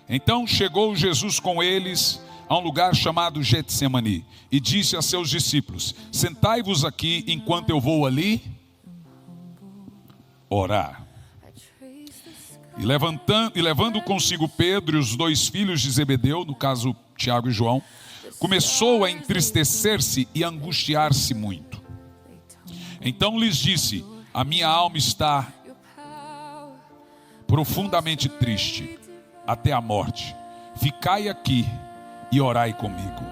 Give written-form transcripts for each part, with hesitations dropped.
Então chegou Jesus com eles a um lugar chamado Getsemani e disse a seus discípulos: sentai-vos aqui enquanto eu vou ali orar. E levando consigo Pedro e os dois filhos de Zebedeu, no caso Tiago e João, começou a entristecer-se e angustiar-se muito. Então lhes disse: a minha alma está profundamente triste até a morte. Ficai aqui e orai comigo.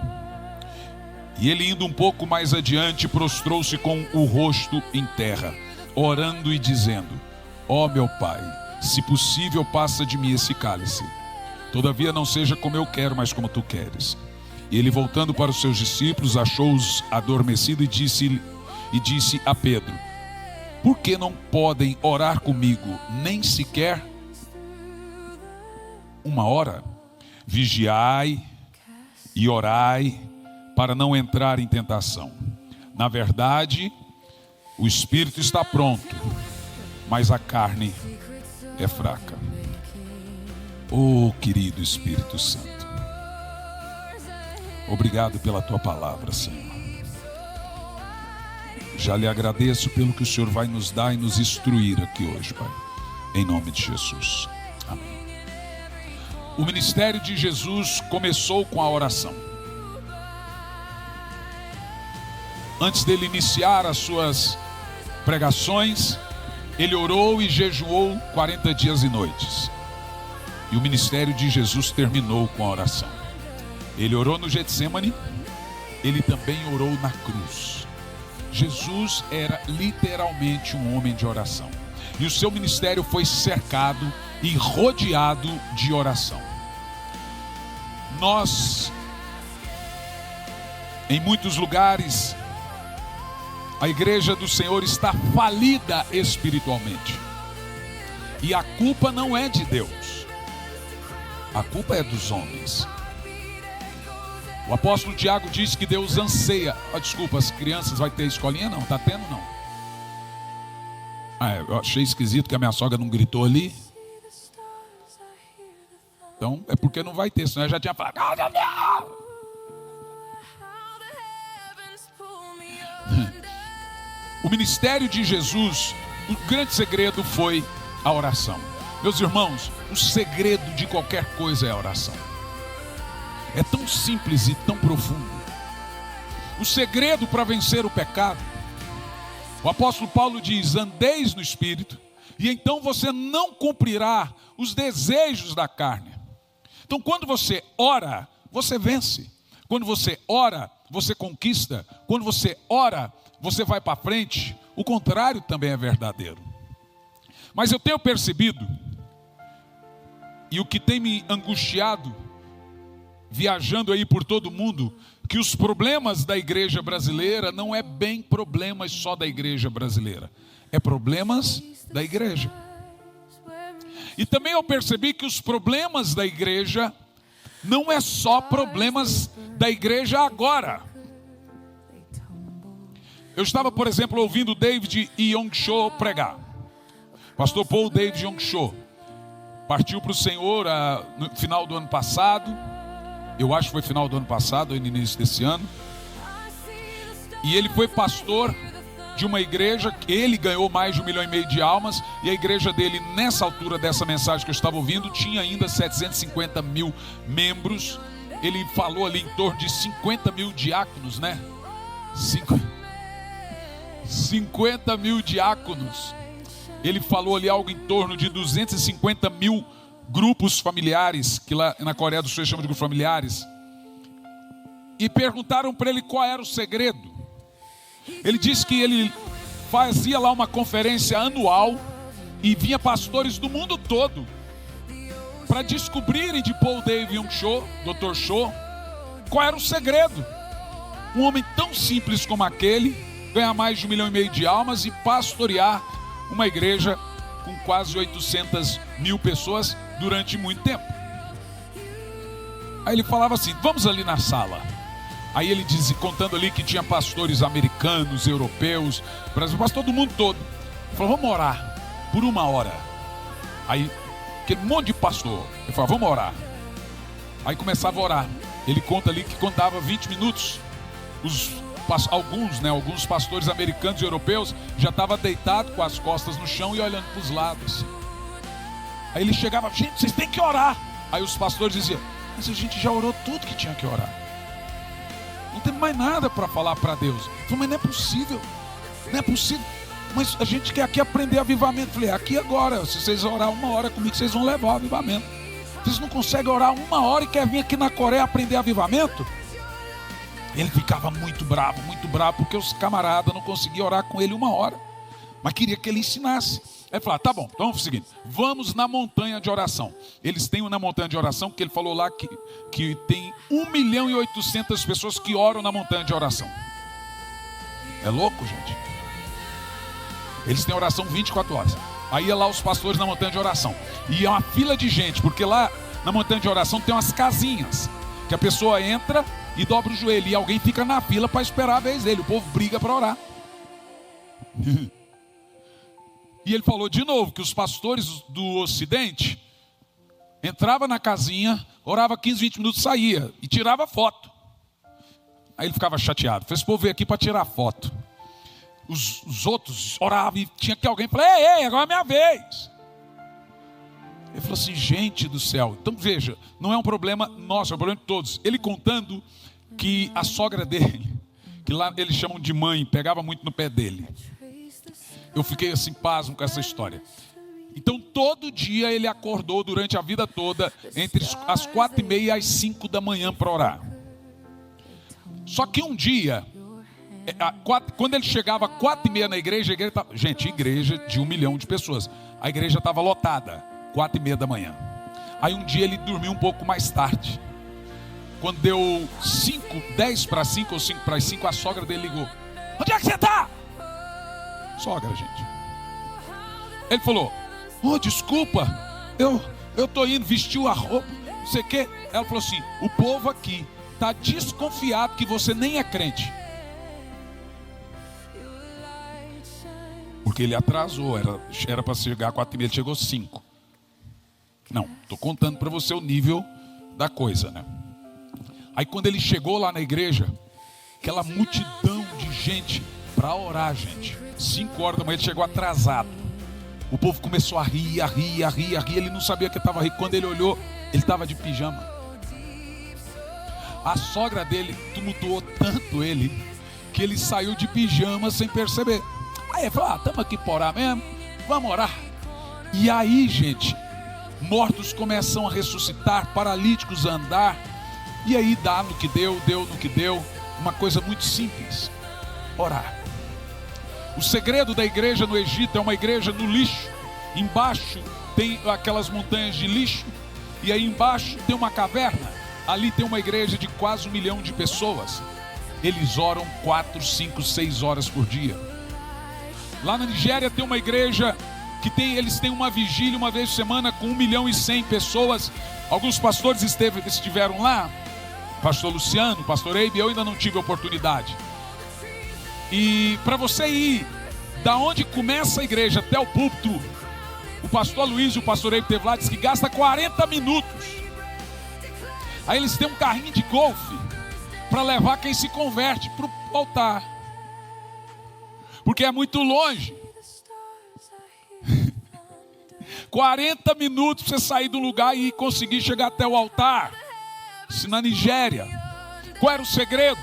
E ele, indo um pouco mais adiante, prostrou-se com o rosto em terra, orando e dizendo: ó meu Pai, se possível, passa de mim esse cálice. Todavia não seja como eu quero, mas como tu queres. E ele, voltando para os seus discípulos, achou-os adormecidos e disse a Pedro: por que não podem orar comigo nem sequer uma hora? Vigiai e orai para não entrar em tentação. Na verdade, o espírito está pronto, mas a carne é fraca. Oh, querido Espírito Santo, obrigado pela tua palavra, Senhor. Já lhe agradeço pelo que o Senhor vai nos dar e nos instruir aqui hoje, Pai, em nome de Jesus. Amém. O ministério de Jesus começou com a oração. Antes dele iniciar as suas pregações, ele orou e jejuou 40 dias e noites. E o ministério de Jesus terminou com a oração. Ele orou no Getsemani, ele também orou na cruz. Jesus era literalmente um homem de oração. E o seu ministério foi cercado e rodeado de oração. Nós, em muitos lugares, a igreja do Senhor está falida espiritualmente. E a culpa não é de Deus. A culpa é dos homens. O apóstolo Tiago diz que Deus anseia. Desculpa, as crianças vai ter escolinha? Não, está tendo não. Eu achei esquisito que a minha sogra não gritou ali. Então é porque não vai ter, senão eu já tinha falado. O ministério de Jesus, o grande segredo foi a oração. Meus irmãos, o segredo de qualquer coisa é a oração. É tão simples e tão profundo. O segredo para vencer o pecado, o apóstolo Paulo diz: andeis no Espírito, e então você não cumprirá os desejos da carne. Então quando você ora, você vence. Quando você ora, você conquista. Quando você ora, você vai para frente. O contrário também é verdadeiro. Mas eu tenho percebido, e o que tem me angustiado, viajando aí por todo mundo, que os problemas da igreja brasileira não é bem problemas só da igreja brasileira, é problemas da igreja. E também eu percebi que os problemas da igreja não é só problemas da igreja agora. Eu estava, por exemplo, ouvindo David Yong-Cho pregar. Pastor Paul David Yong-Cho partiu para o Senhor no final do ano passado. Eu acho que foi final do ano passado ou no início desse ano. E ele foi pastor de uma igreja, ele ganhou mais de 1,5 milhão de almas, e a igreja dele, nessa altura dessa mensagem que eu estava ouvindo, tinha ainda 750 mil membros. Ele falou ali em torno de 50 mil diáconos, né? 50 mil diáconos. Ele falou ali algo em torno de 250 mil grupos familiares, que lá na Coreia do Sul chama de grupos familiares. E perguntaram para ele qual era o segredo. Ele disse que ele fazia lá uma conferência anual e vinha pastores do mundo todo para descobrirem de Paul David Yong-Cho, Dr. Cho, qual era o segredo. Um homem tão simples como aquele ganhar mais de 1,5 milhão de almas e pastorear uma igreja com quase 800 mil pessoas durante muito tempo. Aí ele falava assim: vamos ali na sala. Aí ele dizia, contando ali que tinha pastores americanos, europeus, brasileiros, todo mundo todo. Ele falou: vamos orar por 1 hora. Aí, aquele monte de pastor. Ele falou: vamos orar. Aí começava a orar. Ele conta ali que quando dava 20 minutos, alguns pastores americanos e europeus já estavam deitados com as costas no chão e olhando para os lados. Aí ele chegava: gente, vocês têm que orar. Aí os pastores diziam: mas a gente já orou tudo que tinha que orar. Não tem mais nada para falar para Deus. Eu falei: mas não é possível. Não é possível. Mas a gente quer aqui aprender avivamento. Eu falei: aqui agora, se vocês orar 1 hora comigo, vocês vão levar o avivamento. Vocês não conseguem orar 1 hora e querem vir aqui na Coreia aprender avivamento? Ele ficava muito bravo, porque os camaradas não conseguiam orar com ele 1 hora. Mas queria que ele ensinasse. Aí falou: tá bom, então vamos seguir. Vamos na montanha de oração. Eles têm na montanha de oração, que ele falou lá que tem 1.800.000 pessoas que oram na montanha de oração. É louco, gente. Eles têm oração 24 horas. Aí ia lá os pastores na montanha de oração. E é uma fila de gente, porque lá na montanha de oração tem umas casinhas, que a pessoa entra e dobra o joelho, e alguém fica na fila para esperar a vez dele. O povo briga para orar. E ele falou de novo que os pastores do Ocidente entrava na casinha, orava 15, 20 minutos, saía e tirava foto. Aí ele ficava chateado. Esse povo veio aqui para tirar foto. Os outros oravam e tinha que alguém falar: ei, agora é minha vez. Ele falou assim: gente do céu. Então veja, não é um problema nosso, é um problema de todos. Ele contando que a sogra dele, que lá eles chamam de mãe, pegava muito no pé dele. Eu fiquei assim pasmo com essa história. Então todo dia ele acordou durante a vida toda entre as 4h30 e as 5 da manhã para orar. Só que um dia, quando ele chegava 4h30 na igreja, igreja de 1 milhão de pessoas, a igreja estava lotada, 4h30 da manhã. Aí um dia ele dormiu um pouco mais tarde. Quando deu 10 para 5 ou 5 para as 5, a sogra dele ligou: onde é que você está? Sogra, gente. Ele falou: oh, desculpa, eu tô indo, vestiu a roupa, não sei o que. Ela falou assim: o povo aqui está desconfiado que você nem é crente. Porque ele atrasou, era para chegar 4h30, ele chegou 5. Não, estou contando para você o nível da coisa, né? Aí quando ele chegou lá na igreja, aquela multidão de gente para orar, gente. 5 horas da manhã ele chegou atrasado. O povo começou a rir. Ele não sabia que estava rindo. Quando ele olhou, ele estava de pijama. A sogra dele tumultuou tanto ele, que ele saiu de pijama sem perceber. Aí ele falou: estamos aqui para orar mesmo, vamos orar. E aí, gente, mortos começam a ressuscitar, paralíticos a andar. E aí dá no que deu no que deu. Uma coisa muito simples: orar. O segredo da igreja no Egito é uma igreja no lixo. Embaixo tem aquelas montanhas de lixo, e aí embaixo tem uma caverna. Ali tem uma igreja de quase 1 milhão de pessoas. Eles oram 4, 5, 6 horas por dia. Lá na Nigéria tem uma igreja que eles têm uma vigília uma vez por semana com 1.100.000 pessoas. Alguns pastores estiveram lá, pastor Luciano, pastor Eibe. Eu ainda não tive oportunidade. E para você ir da onde começa a igreja até o púlpito, o pastor Luiz e o pastor Eibe teve lá, diz que gasta 40 minutos. Aí eles têm um carrinho de golfe para levar quem se converte para o altar, porque é muito longe. 40 minutos para você sair do lugar e conseguir chegar até o altar. Se na Nigéria, qual era o segredo?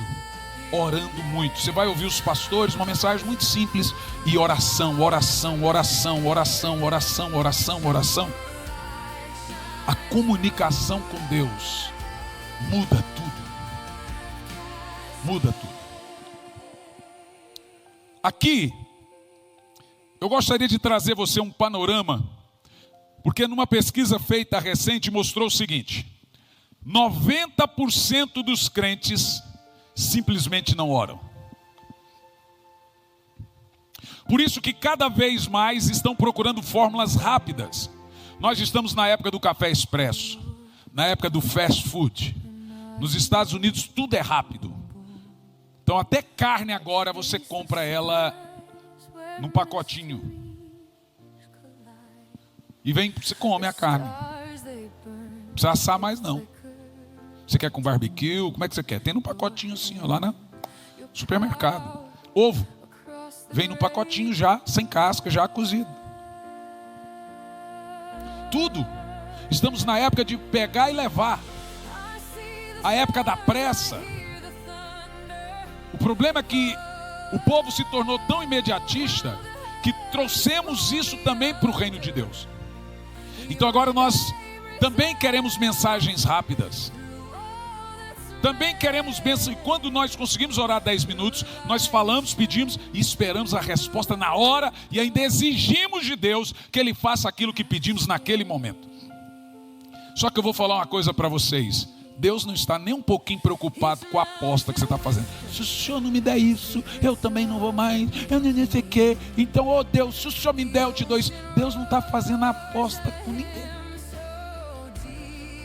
Orando muito. Você vai ouvir os pastores, uma mensagem muito simples, e oração. A comunicação com Deus muda tudo. Aqui eu gostaria de trazer você um panorama, porque numa pesquisa feita recente mostrou o seguinte: 90% dos crentes simplesmente não oram. Por isso que cada vez mais estão procurando fórmulas rápidas. Nós estamos na época do café expresso, na época do fast food. Nos Estados Unidos tudo é rápido. Então até carne agora você compra ela num pacotinho e você come a carne. Não precisa assar mais não. Você quer com barbecue? Como é que você quer? Tem no pacotinho assim, ó, lá no supermercado. Ovo. Vem no pacotinho já, sem casca, já cozido. Tudo. Estamos na época de pegar e levar. A época da pressa. O problema é que o povo se tornou tão imediatista que trouxemos isso também para o reino de Deus. Então agora nós também queremos mensagens rápidas. Também queremos bênção. E quando nós conseguimos orar 10 minutos, nós falamos, pedimos e esperamos a resposta na hora. E ainda exigimos de Deus que Ele faça aquilo que pedimos naquele momento. Só que eu vou falar uma coisa para vocês. Deus não está nem um pouquinho preocupado com a aposta que você está fazendo. Se o Senhor não me der isso, eu também não vou mais. Eu nem sei o quê. Então, oh Deus, se o Senhor me der, eu te dou isso. Deus não está fazendo aposta com ninguém.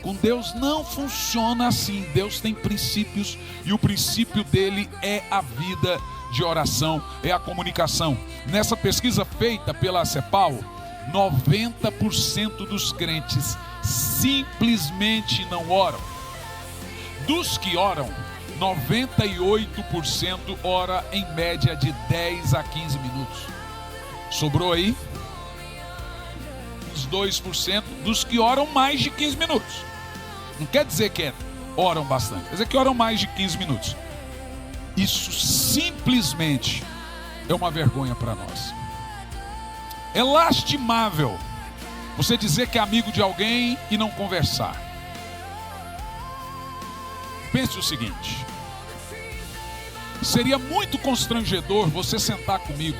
Com Deus não funciona assim. Deus tem princípios e o princípio dele é a vida de oração, é a comunicação. Nessa pesquisa feita pela CEPAL, 90% dos crentes simplesmente não oram. Dos que oram, 98% ora em média de 10 a 15 minutos. Sobrou aí uns 2% dos que oram mais de 15 minutos. Não quer dizer que oram bastante, quer dizer que oram mais de 15 minutos. Isso simplesmente é uma vergonha para nós. É lastimável você dizer que é amigo de alguém e não conversar. Pense o seguinte: seria muito constrangedor você sentar comigo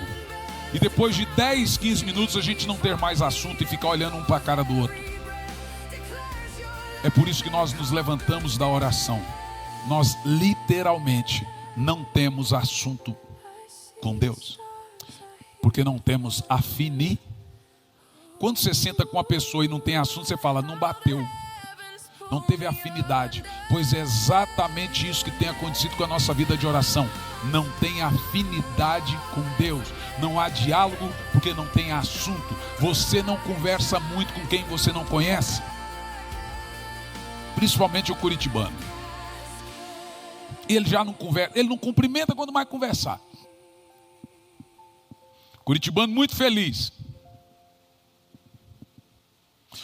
e depois de 10, 15 minutos a gente não ter mais assunto e ficar olhando um para a cara do outro. É por isso que nós nos levantamos da oração. Nós literalmente não temos assunto com Deus, porque não temos afinidade. Quando você senta com uma pessoa e não tem assunto, você fala, não bateu, não teve afinidade. Pois é exatamente isso que tem acontecido com a nossa vida de oração. Não tem afinidade com Deus, não há diálogo porque não tem assunto. Você não conversa muito com quem você não conhece, principalmente o curitibano. Ele já não conversa, ele não cumprimenta quando mais conversar. Curitibano muito feliz.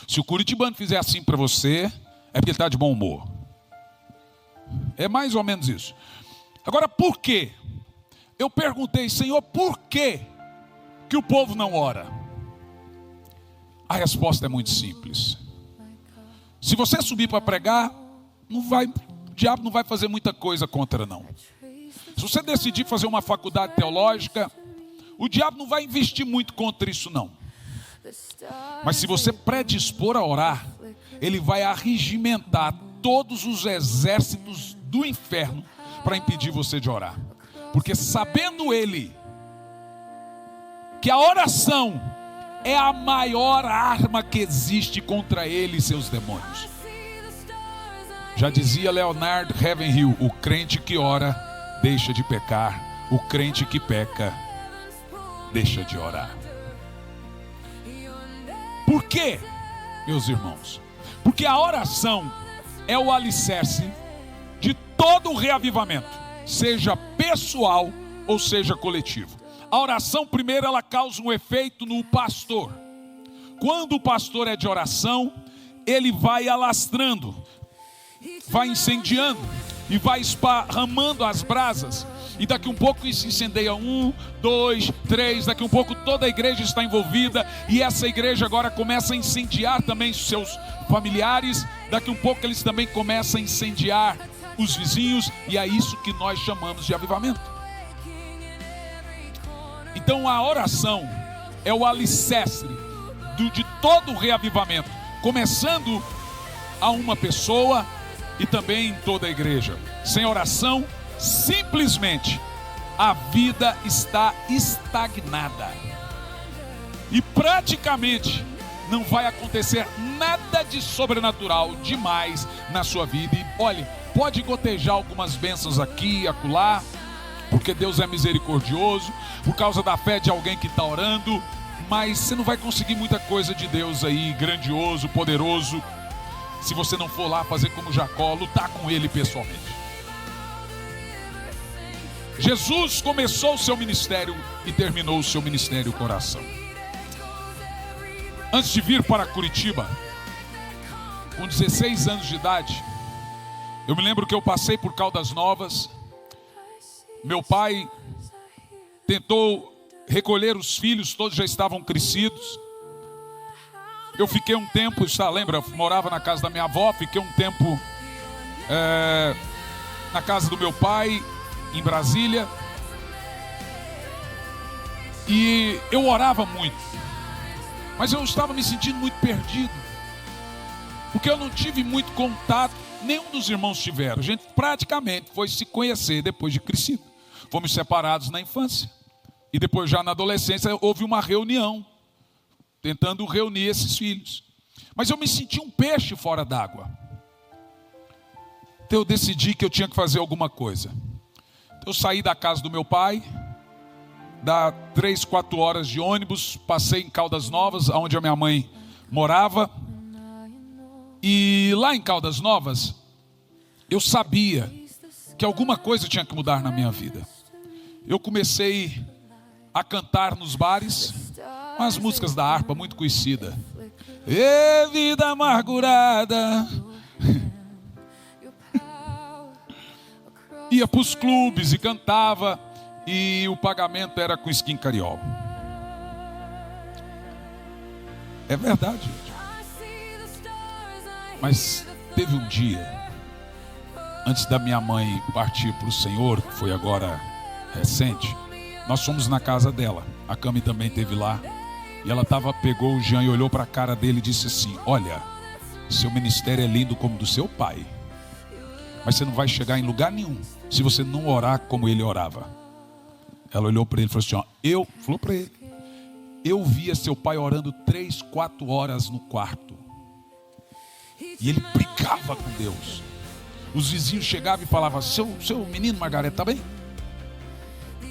Se o curitibano fizer assim para você, é porque ele está de bom humor. É mais ou menos isso. Agora, por quê? Eu perguntei, Senhor, por quê que o povo não ora? A resposta é muito simples. Se você subir para pregar, o diabo não vai fazer muita coisa contra, não. Se você decidir fazer uma faculdade teológica, o diabo não vai investir muito contra isso, não. Mas se você predispor a orar, ele vai arregimentar todos os exércitos do inferno para impedir você de orar. Porque sabendo ele que a oração é a maior arma que existe contra ele e seus demônios. Já dizia Leonard Ravenhill, o crente que ora deixa de pecar, o crente que peca deixa de orar. Por quê, meus irmãos? Porque a oração é o alicerce de todo o reavivamento, seja pessoal ou seja coletivo. A oração, primeiro, ela causa um efeito no pastor. Quando o pastor é de oração, ele vai alastrando, vai incendiando e vai esparramando as brasas. E daqui um pouco isso incendeia 1, 2, 3, daqui um pouco toda a igreja está envolvida. E essa igreja agora começa a incendiar também os seus familiares. Daqui um pouco eles também começam a incendiar os vizinhos. E é isso que nós chamamos de avivamento. Então a oração é o alicerce de todo o reavivamento, começando a uma pessoa e também em toda a igreja. Sem oração, simplesmente a vida está estagnada e praticamente não vai acontecer nada de sobrenatural demais na sua vida. E olhe, pode gotejar algumas bênçãos aqui e acolá, porque Deus é misericordioso, por causa da fé de alguém que está orando, mas você não vai conseguir muita coisa de Deus aí, grandioso, poderoso, se você não for lá fazer como Jacó, lutar com ele pessoalmente. Jesus começou o seu ministério e terminou o seu ministério coração. Antes de vir para Curitiba, com 16 anos de idade, eu me lembro que eu passei por Caldas Novas. Meu pai tentou recolher os filhos, todos já estavam crescidos. Eu fiquei um tempo, lembra? Morava na casa da minha avó, fiquei um tempo na casa do meu pai, em Brasília. E eu orava muito, mas eu estava me sentindo muito perdido, porque eu não tive muito contato, nenhum dos irmãos tiveram. A gente praticamente foi se conhecer depois de crescido. Fomos separados na infância, e depois já na adolescência houve uma reunião, tentando reunir esses filhos. Mas eu me senti um peixe fora d'água. Então eu decidi que eu tinha que fazer alguma coisa. Eu saí da casa do meu pai, dá 3, 4 horas de ônibus, passei em Caldas Novas, onde a minha mãe morava. E lá em Caldas Novas, eu sabia que alguma coisa tinha que mudar na minha vida. Eu comecei a cantar nos bares, umas músicas da harpa muito conhecida. Ê, vida amargurada. Ia para os clubes e cantava, e o pagamento era com Skin Cariol. É verdade, gente. Mas teve um dia, antes da minha mãe partir para o Senhor, que foi agora recente, nós fomos na casa dela. A Cami também esteve lá. E ela pegou o Jean e olhou para a cara dele e disse assim: olha, seu ministério é lindo como do seu pai, mas você não vai chegar em lugar nenhum se você não orar como ele orava. Ela olhou para ele e falou assim: falou para ele, eu via seu pai orando 3, 4 horas no quarto. E ele brigava com Deus. Os vizinhos chegavam e falavam: seu menino Margarete está bem?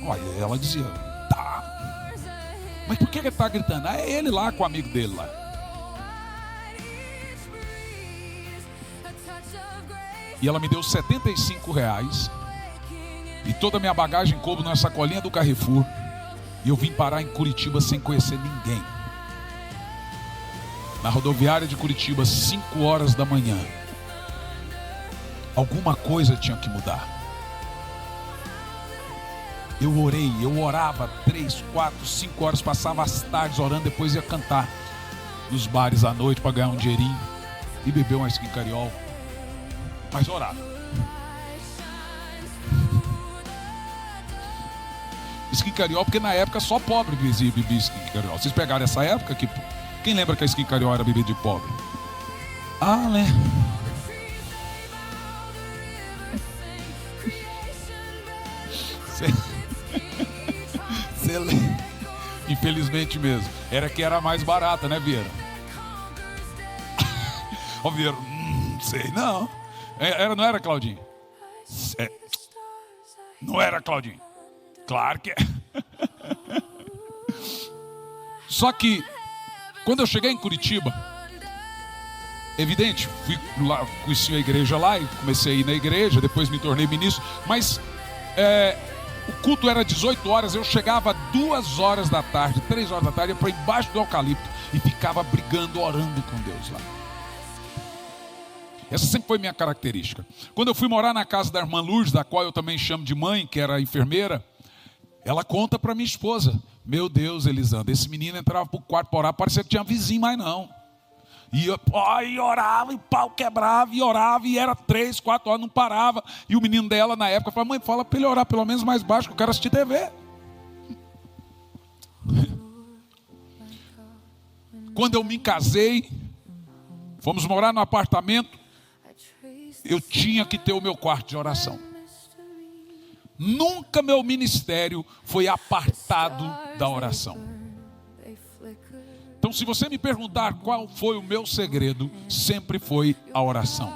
Olha, ela dizia: tá. Mas por que ele está gritando? É ele lá com o amigo dele lá. E ela me deu R$75. E toda a minha bagagem coube numa sacolinha do Carrefour. E eu vim parar em Curitiba sem conhecer ninguém. Na rodoviária de Curitiba, 5 horas da manhã. Alguma coisa tinha que mudar. Eu orei, eu orava 3, 4, 5 horas, passava as tardes orando, depois ia cantar nos bares à noite para ganhar um dinheirinho e beber uma Skin Cariol. Mas orava. Skin Cariol, porque na época só pobre bebia Skin Cariol. Vocês pegaram essa época? Quem lembra que a Skin Cariol era bebida de pobre? Ah, né? Infelizmente mesmo. Era que era mais barata, né, Vieira? Ó, Vieira, sei não. Não era, Claudinho? Não era, Claudinho? Claro que é. Só que quando eu cheguei em Curitiba, evidente, fui lá, conheci a igreja lá e comecei a ir na igreja, depois me tornei ministro, mas o culto era 18 horas, eu chegava 2 horas da tarde, 3 horas da tarde, ia para embaixo do eucalipto e ficava brigando, orando com Deus lá. Essa sempre foi minha característica. Quando eu fui morar na casa da irmã Lourdes, da qual eu também chamo de mãe, que era enfermeira, ela conta para minha esposa: meu Deus, Elisandra, esse menino entrava para o quarto para orar, parecia que tinha vizinho, mas não. E orava, e o pau quebrava, e orava, e era 3, 4 horas, não parava. E o menino dela, na época, falava: mãe, fala para ele orar pelo menos mais baixo, que eu quero assistir TV. Quando eu me casei, fomos morar no apartamento, eu tinha que ter o meu quarto de oração. Nunca meu ministério foi apartado da oração. Então, se você me perguntar qual foi o meu segredo, sempre foi a oração.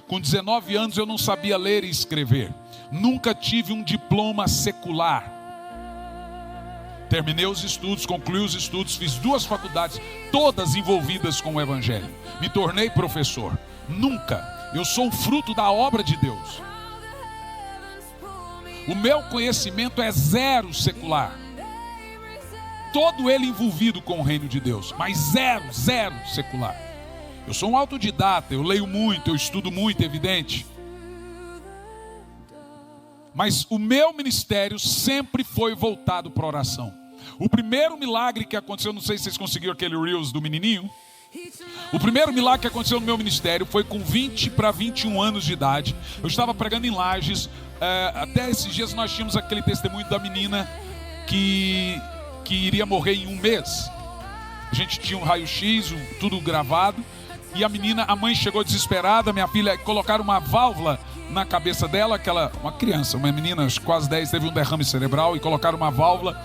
Com 19 anos eu não sabia ler e escrever. Nunca tive um diploma secular. Terminei os estudos, concluí os estudos, fiz 2 faculdades, todas envolvidas com o evangelho. Me tornei professor. Nunca. Eu sou um fruto da obra de Deus. O meu conhecimento é zero secular. Todo ele envolvido com o reino de Deus, mas zero secular. Eu sou um autodidata, eu leio muito, eu estudo muito, é evidente. Mas o meu ministério sempre foi voltado para a oração. O primeiro milagre que aconteceu, não sei se vocês conseguiram aquele Reels do menininho. O primeiro milagre que aconteceu no meu ministério foi com 20 para 21 anos de idade. Eu estava pregando em Lages. Até esses dias nós tínhamos aquele testemunho da menina que iria morrer em um mês. A gente tinha um raio-x, tudo gravado. E a menina, a mãe chegou desesperada. Minha filha, colocaram uma válvula na cabeça dela. Uma criança, uma menina, quase 10, teve um derrame cerebral. E colocaram uma válvula.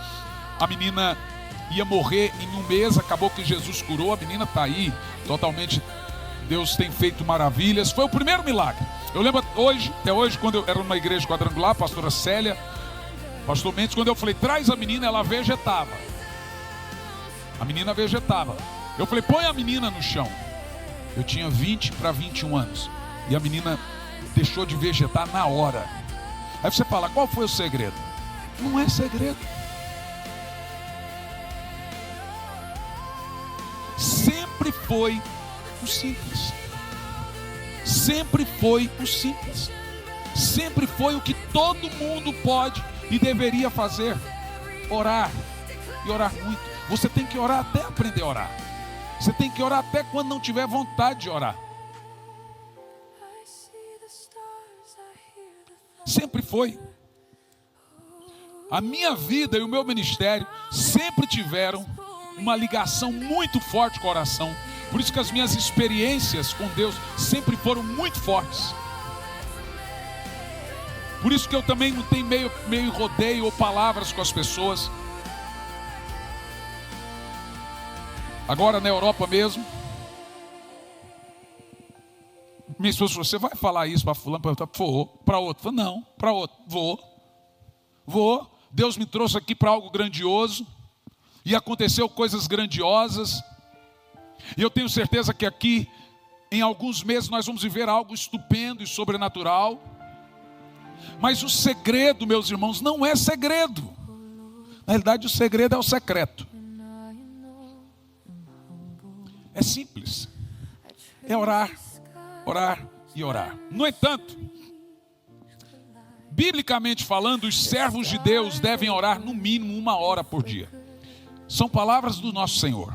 A menina ia morrer em um mês. Acabou que Jesus curou. A menina está aí, totalmente. Deus tem feito maravilhas. Foi o primeiro milagre. Eu lembro até hoje, quando eu era numa igreja quadrangular, a pastora Célia, pastor Mendes, quando eu falei, traz a menina, ela vegetava. A menina vegetava. Eu falei, põe a menina no chão. Eu tinha 20 para 21 anos. E a menina deixou de vegetar na hora. Aí você fala, qual foi o segredo? Não é segredo. Sempre foi o simples. Sempre foi o simples. Sempre foi o que todo mundo pode e deveria fazer. Orar. E orar muito. Você tem que orar até aprender a orar. Você tem que orar até quando não tiver vontade de orar. Sempre foi. A minha vida e o meu ministério sempre tiveram uma ligação muito forte com a oração. Por isso que as minhas experiências com Deus sempre foram muito fortes. Por isso que eu também não tenho meio rodeio ou palavras com as pessoas. Agora na Europa mesmo, minha esposa falou, você vai falar isso para fulano? Vou. Para outro? Falei, não, para outro. Vou. Deus me trouxe aqui para algo grandioso. E aconteceu coisas grandiosas. E eu tenho certeza que aqui, em alguns meses, nós vamos viver algo estupendo e sobrenatural. Mas o segredo, meus irmãos, não é segredo. Na realidade, o segredo é o secreto. É simples. É orar, orar e orar. No entanto, biblicamente falando, os servos de Deus devem orar no mínimo 1 hora por dia. São palavras do nosso Senhor.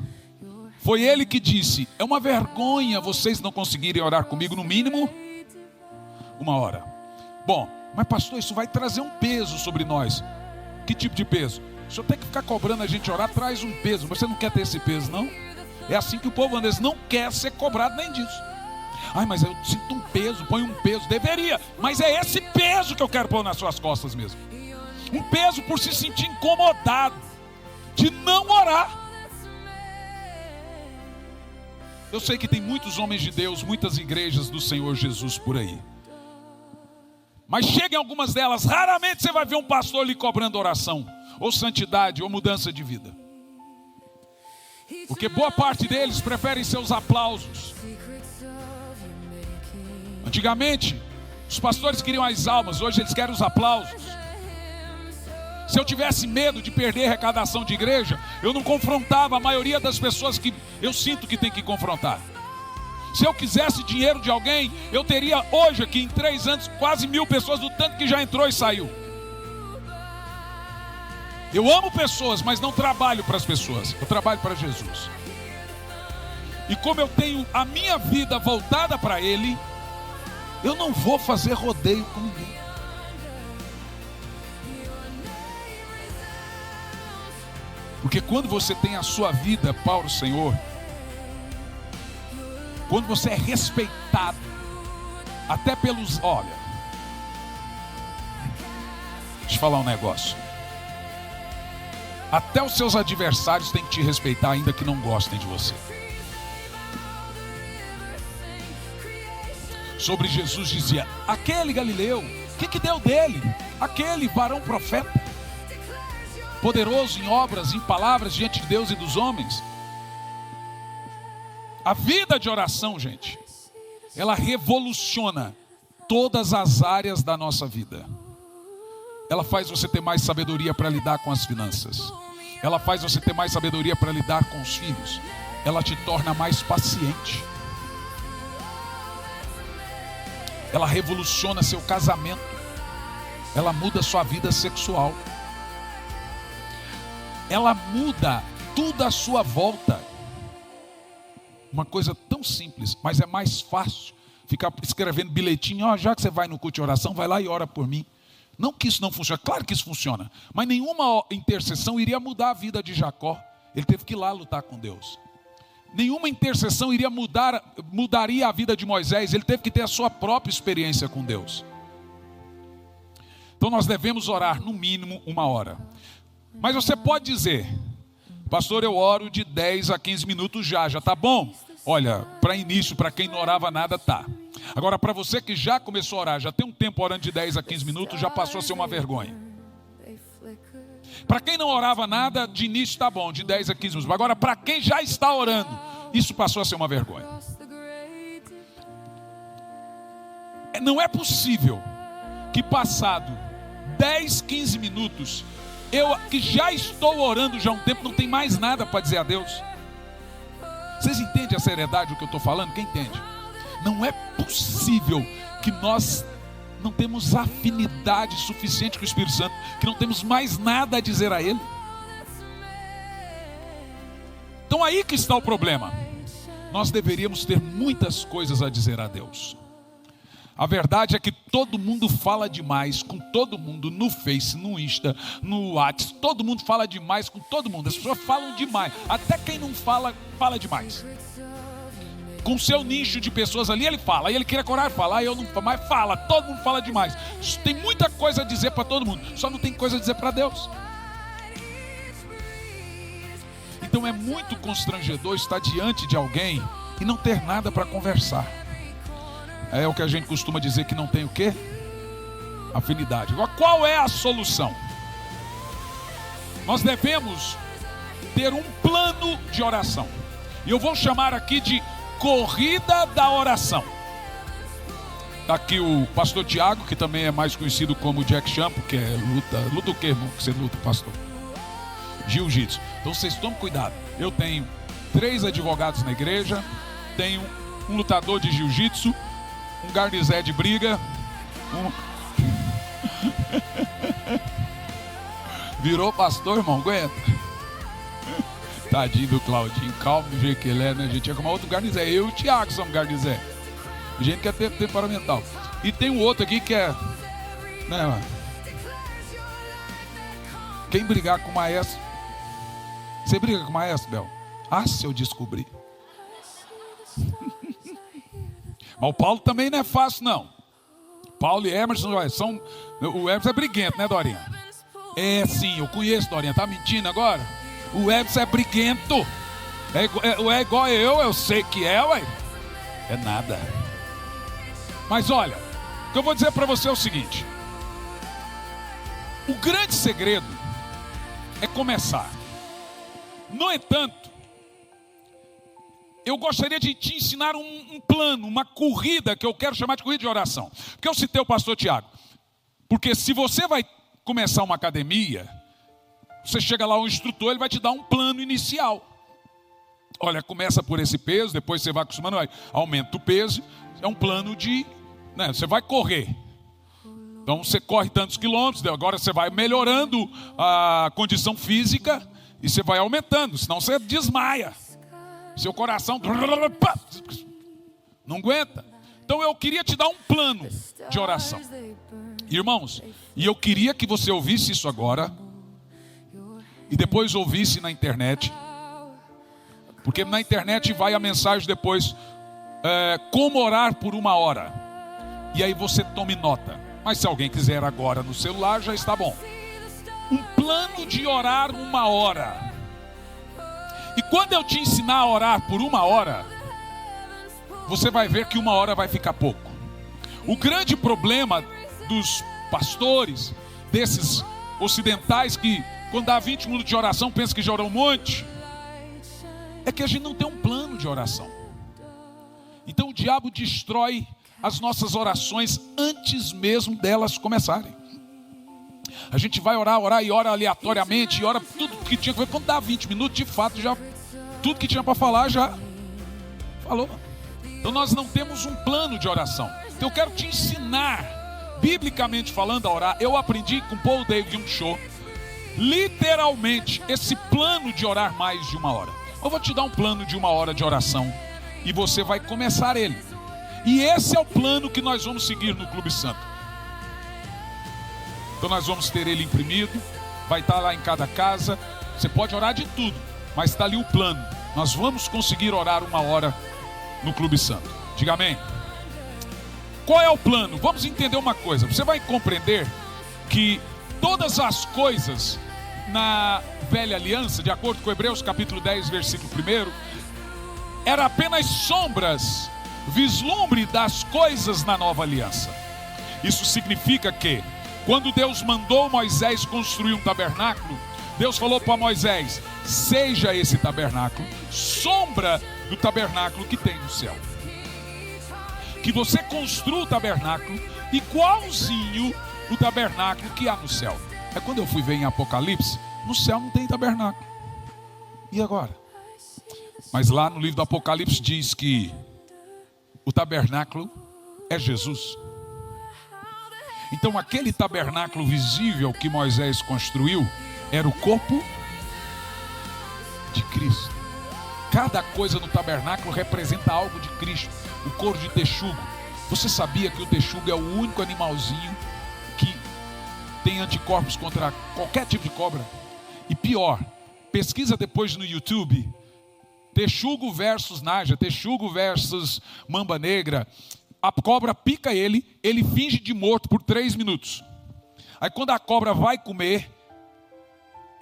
Foi Ele que disse, é uma vergonha vocês não conseguirem orar comigo no mínimo 1 hora. Bom, mas pastor, isso vai trazer um peso sobre nós. Que tipo de peso? O senhor tem que ficar cobrando a gente orar, traz um peso. Você não quer ter esse peso, não? É assim que o povo holandês não quer ser cobrado nem disso. Ai, mas eu sinto um peso, põe um peso. Deveria, mas é esse peso que eu quero pôr nas suas costas mesmo. Um peso por se sentir incomodado de não orar. Eu sei que tem muitos homens de Deus, muitas igrejas do Senhor Jesus por aí. Mas chega em algumas delas, raramente você vai ver um pastor lhe cobrando oração, ou santidade, ou mudança de vida. Porque boa parte deles preferem seus aplausos. Antigamente, os pastores queriam as almas, hoje eles querem os aplausos. Se eu tivesse medo de perder arrecadação de igreja, eu não confrontava a maioria das pessoas que eu sinto que tem que confrontar. Se eu quisesse dinheiro de alguém, eu teria hoje aqui em 3 anos quase 1000 pessoas do tanto que já entrou e saiu. Eu amo pessoas, mas não trabalho para as pessoas. Eu trabalho para Jesus. E como eu tenho a minha vida voltada para Ele, eu não vou fazer rodeio com ninguém. Porque quando você tem a sua vida para o Senhor, quando você é respeitado, até pelos... Olha, deixa eu falar um negócio. Até os seus adversários têm que te respeitar, ainda que não gostem de você. Sobre Jesus dizia, aquele Galileu, o que deu dele? Aquele varão profeta, poderoso em obras, em palavras, diante de Deus e dos homens. A vida de oração, gente, ela revoluciona todas as áreas da nossa vida. Ela faz você ter mais sabedoria para lidar com as finanças. Ela faz você ter mais sabedoria para lidar com os filhos. Ela te torna mais paciente. Ela revoluciona seu casamento. Ela muda sua vida sexual. Ela muda tudo à sua volta. Uma coisa tão simples, mas é mais fácil ficar escrevendo bilhetinho. Já que você vai no culto de oração, vai lá e ora por mim. Não que isso não funcione, claro que isso funciona. Mas nenhuma intercessão iria mudar a vida de Jacó. Ele teve que ir lá lutar com Deus. Nenhuma intercessão mudaria a vida de Moisés. Ele teve que ter a sua própria experiência com Deus. Então nós devemos orar no mínimo 1 hora. Mas você pode dizer: pastor, eu oro de 10 a 15 minutos já tá bom? Olha, para início, para quem não orava nada, tá. Agora, para você que já começou a orar, já tem um tempo orando de 10 a 15 minutos, já passou a ser uma vergonha. Para quem não orava nada, de início tá bom, de 10 a 15 minutos. Agora, para quem já está orando, isso passou a ser uma vergonha. Não é possível que passado 10, 15 minutos, eu que já estou orando já há um tempo, não tem mais nada para dizer a Deus. Vocês entendem a seriedade do que eu estou falando? Quem entende? Não é possível que nós não temos afinidade suficiente com o Espírito Santo, que não temos mais nada a dizer a Ele. Então aí que está o problema. Nós deveríamos ter muitas coisas a dizer a Deus. A verdade é que todo mundo fala demais com todo mundo, no Face, no Insta, no WhatsApp. Todo mundo fala demais com todo mundo. As pessoas falam demais. Até quem não fala, fala demais. Com o seu nicho de pessoas ali, ele fala. Aí ele queria coragem de falar, eu não falo, mas fala. Todo mundo fala demais. Tem muita coisa a dizer para todo mundo, só não tem coisa a dizer para Deus. Então é muito constrangedor estar diante de alguém e não ter nada para conversar. É o que a gente costuma dizer, que não tem o quê? Afinidade. Agora, qual é a solução? Nós devemos ter um plano de oração. E eu vou chamar aqui de corrida da oração. Está aqui o pastor Tiago, que também é mais conhecido como Jack Champo, que é luta o quê, irmão, que você luta, pastor? Jiu-jitsu. Então vocês tomem cuidado. Eu tenho 3 advogados na igreja, tenho um lutador de jiu-jitsu, um garnizé de briga, virou pastor, irmão, aguenta. Tadinho do Claudinho, calmo do jeito que ele é, né? A gente é como outro garnizé. Eu e o Tiago somos garnizé. A gente quer ter temperamental. E tem um outro aqui que é, né, mano? Quem brigar com o maestro. Você briga com o maestro, Bel? Ah, se eu descobrir. Mas o Paulo também não é fácil, não. Paulo e Emerson são... O Emerson é briguento, né, Dorinha? É, sim, eu conheço, Dorinha. Tá mentindo agora? O Emerson é briguento. É igual eu sei que é, ué. É nada. Mas olha, o que eu vou dizer para você é o seguinte. O grande segredo é começar. No entanto, eu gostaria de te ensinar um plano, uma corrida, que eu quero chamar de corrida de oração. Porque eu citei o pastor Tiago. Porque se você vai começar uma academia, você chega lá, o instrutor, ele vai te dar um plano inicial. Olha, começa por esse peso, depois você vai acostumando, aumenta o peso. É um plano de, né, você vai correr. Então você corre tantos quilômetros, agora você vai melhorando a condição física e você vai aumentando, senão você desmaia. Seu coração não aguenta. Então eu queria te dar um plano de oração. Irmãos, e eu queria que você ouvisse isso agora e depois ouvisse na internet. Porque na internet vai a mensagem depois, como orar por 1 hora. E aí você tome nota. Mas se alguém quiser agora no celular, já está bom. Um plano de orar 1 hora. E quando eu te ensinar a orar por 1 hora, você vai ver que 1 hora vai ficar pouco. O grande problema dos pastores, desses ocidentais que quando dá 20 minutos de oração pensam que já orou um monte, é que a gente não tem um plano de oração. Então o diabo destrói as nossas orações antes mesmo delas começarem. A gente vai orar e ora aleatoriamente, e ora tudo que tinha que ver. Quando dá 20 minutos, de fato, já tudo que tinha para falar já falou. Então nós não temos um plano de oração. Então eu quero te ensinar, biblicamente falando, a orar. Eu aprendi com Paul David Show, literalmente, esse plano de orar mais de 1 hora. Eu vou te dar um plano de 1 hora de oração e você vai começar ele. E esse é o plano que nós vamos seguir no Clube Santo. Então nós vamos ter ele imprimido, vai estar lá em cada casa. Você pode orar de tudo, mas está ali o plano. Nós vamos conseguir orar 1 hora no Clube Santo. Diga amém. Qual é o plano? Vamos entender uma coisa. Você vai compreender que todas as coisas na velha aliança, de acordo com Hebreus capítulo 10, versículo 1, eram apenas sombras, vislumbre das coisas na nova aliança. Isso significa que quando Deus mandou Moisés construir um tabernáculo, Deus falou para Moisés: seja esse tabernáculo sombra do tabernáculo que tem no céu. Que você construa o tabernáculo igualzinho o tabernáculo que há no céu. É quando eu fui ver em Apocalipse, no céu não tem tabernáculo. E agora? Mas lá no livro do Apocalipse diz que o tabernáculo é Jesus. Então aquele tabernáculo visível que Moisés construiu era o corpo de Cristo. Cada coisa no tabernáculo representa algo de Cristo. O couro de texugo. Você sabia que o texugo é o único animalzinho que tem anticorpos contra qualquer tipo de cobra? E pior, pesquisa depois no YouTube, texugo versus naja, texugo versus mamba negra. A cobra pica ele finge de morto por 3 minutos. Aí quando a cobra vai comer,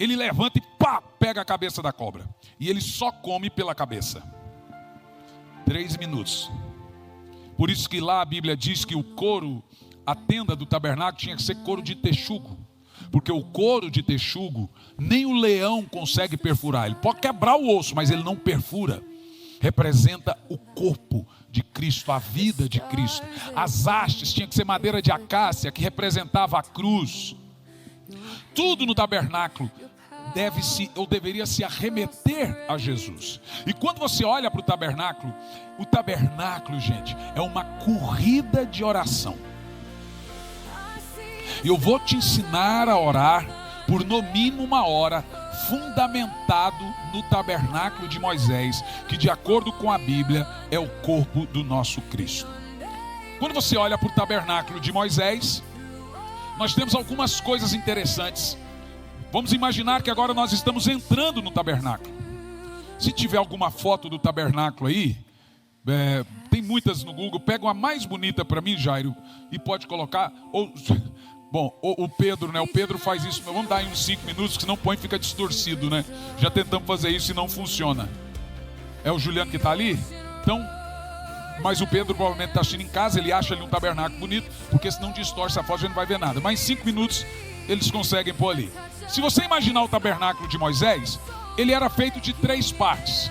ele levanta e pá, pega a cabeça da cobra. E ele só come pela cabeça. 3 minutos. Por isso que lá a Bíblia diz que o couro, a tenda do tabernáculo tinha que ser couro de texugo. Porque o couro de texugo, nem o leão consegue perfurar. Ele pode quebrar o osso, mas ele não perfura. Representa o corpo de Cristo, a vida de Cristo. As hastes tinham que ser madeira de acácia, que representava a cruz. Tudo no tabernáculo deve-se ou deveria se arremeter a Jesus. E quando você olha para o tabernáculo, gente, é uma corrida de oração. Eu vou te ensinar a orar por no mínimo 1 hora, fundamentado no tabernáculo de Moisés, que de acordo com a Bíblia é o corpo do nosso Cristo. Quando você olha para o tabernáculo de Moisés, nós temos algumas coisas interessantes. Vamos imaginar que agora nós estamos entrando no tabernáculo. Se tiver alguma foto do tabernáculo aí, tem muitas no Google, pega uma mais bonita para mim, Jairo, e pode colocar. Bom, o Pedro, né? O Pedro faz isso, vamos dar aí uns 5 minutos, que senão põe e fica distorcido, né? Já tentamos fazer isso e não funciona. É o Juliano que está ali? Então, mas o Pedro provavelmente está assistindo em casa, ele acha ali um tabernáculo bonito, porque senão distorce a foto, a gente não vai ver nada. Mas em 5 minutos eles conseguem pôr ali. Se você imaginar o tabernáculo de Moisés, ele era feito de 3 partes.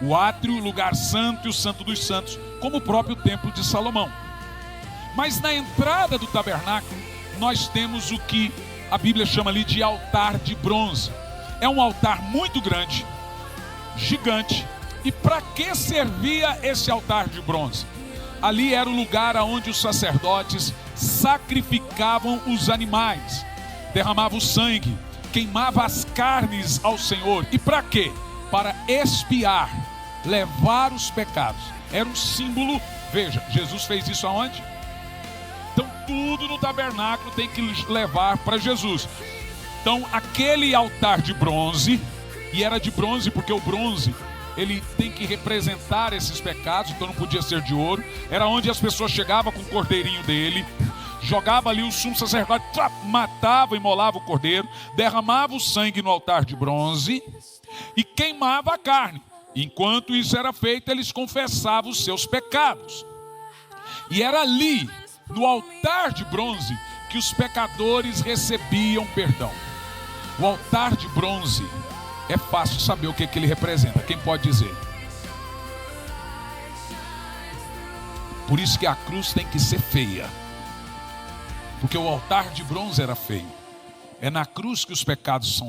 O átrio, o lugar santo e o santo dos santos, como o próprio templo de Salomão. Mas na entrada do tabernáculo, nós temos o que a Bíblia chama ali de altar de bronze. É um altar muito grande, gigante. E para que servia esse altar de bronze? Ali era o lugar onde os sacerdotes sacrificavam os animais, derramavam o sangue, queimavam as carnes ao Senhor. E para quê? Para expiar, levar os pecados. Era um símbolo. Veja, Jesus fez isso aonde? Então tudo no tabernáculo tem que levar para Jesus. Então aquele altar de bronze, e era de bronze porque o bronze, ele tem que representar esses pecados, então não podia ser de ouro. Era onde as pessoas chegavam com o cordeirinho dele, jogava ali o sumo sacerdote, matava e imolava o cordeiro, derramava o sangue no altar de bronze e queimava a carne. Enquanto isso era feito, eles confessavam os seus pecados. E era ali, no altar de bronze, que os pecadores recebiam perdão. O altar de bronze, é fácil saber o que ele representa. Quem pode dizer? Por isso que a cruz tem que ser feia, porque o altar de bronze era feio. É na cruz que os pecados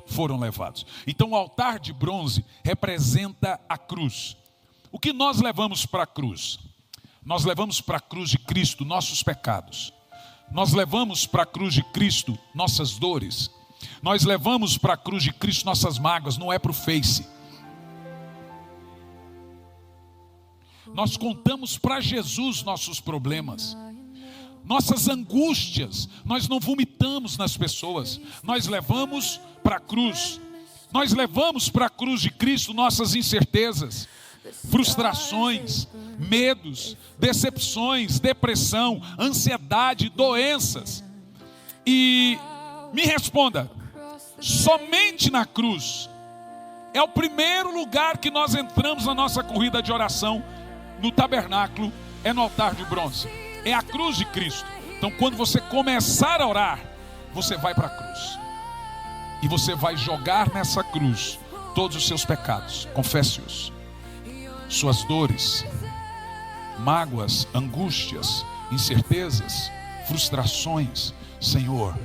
foram levados. Então o altar de bronze representa a cruz. O que nós levamos para a cruz? Nós levamos para a cruz de Cristo nossos pecados. Nós levamos para a cruz de Cristo nossas dores. Nós levamos para a cruz de Cristo nossas mágoas. Não é para o Face. Nós contamos para Jesus nossos problemas, nossas angústias. Nós não vomitamos nas pessoas. Nós levamos para a cruz. Nós levamos para a cruz de Cristo nossas incertezas, frustrações, medos, decepções, depressão, ansiedade, doenças. E me responda, somente na cruz é o primeiro lugar que nós entramos na nossa corrida de oração, no tabernáculo, é no altar de bronze, é a cruz de Cristo. Então quando você começar a orar, você vai para a cruz e você vai jogar nessa cruz todos os seus pecados, confesse-os, suas dores, mágoas, angústias, incertezas, frustrações. Senhor,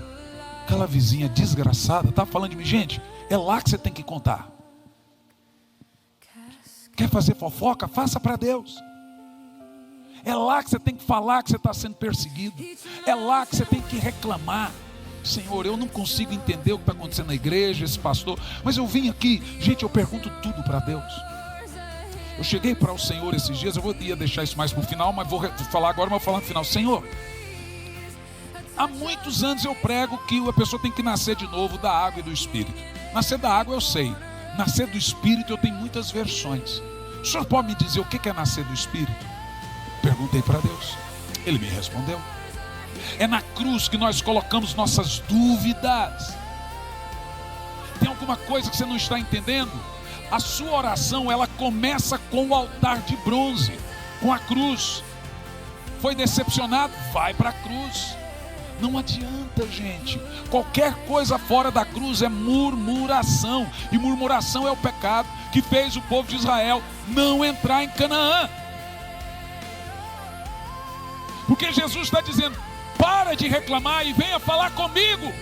aquela vizinha desgraçada está falando de mim. Gente, é lá que você tem que contar. Quer fazer fofoca? Faça para Deus. É lá que você tem que falar que você está sendo perseguido. É lá que você tem que reclamar. Senhor, eu não consigo entender o que está acontecendo na igreja, esse pastor, mas eu vim aqui. Gente, eu pergunto tudo para Deus. Eu cheguei para o Senhor esses dias, ia deixar isso mais para o final, mas vou falar agora, mas vou falar no final. Senhor, há muitos anos eu prego que a pessoa tem que nascer de novo da água e do Espírito. Nascer da água eu sei, nascer do Espírito eu tenho muitas versões. O Senhor pode me dizer o que é nascer do Espírito? Perguntei para Deus, Ele me respondeu. É na cruz que nós colocamos nossas dúvidas. Tem alguma coisa que você não está entendendo? A sua oração, ela começa com o altar de bronze, com a cruz. Foi decepcionado? Vai para a cruz. Não adianta, gente. Qualquer coisa fora da cruz é murmuração. E murmuração é o pecado que fez o povo de Israel não entrar em Canaã. Porque Jesus está dizendo, para de reclamar e venha falar comigo.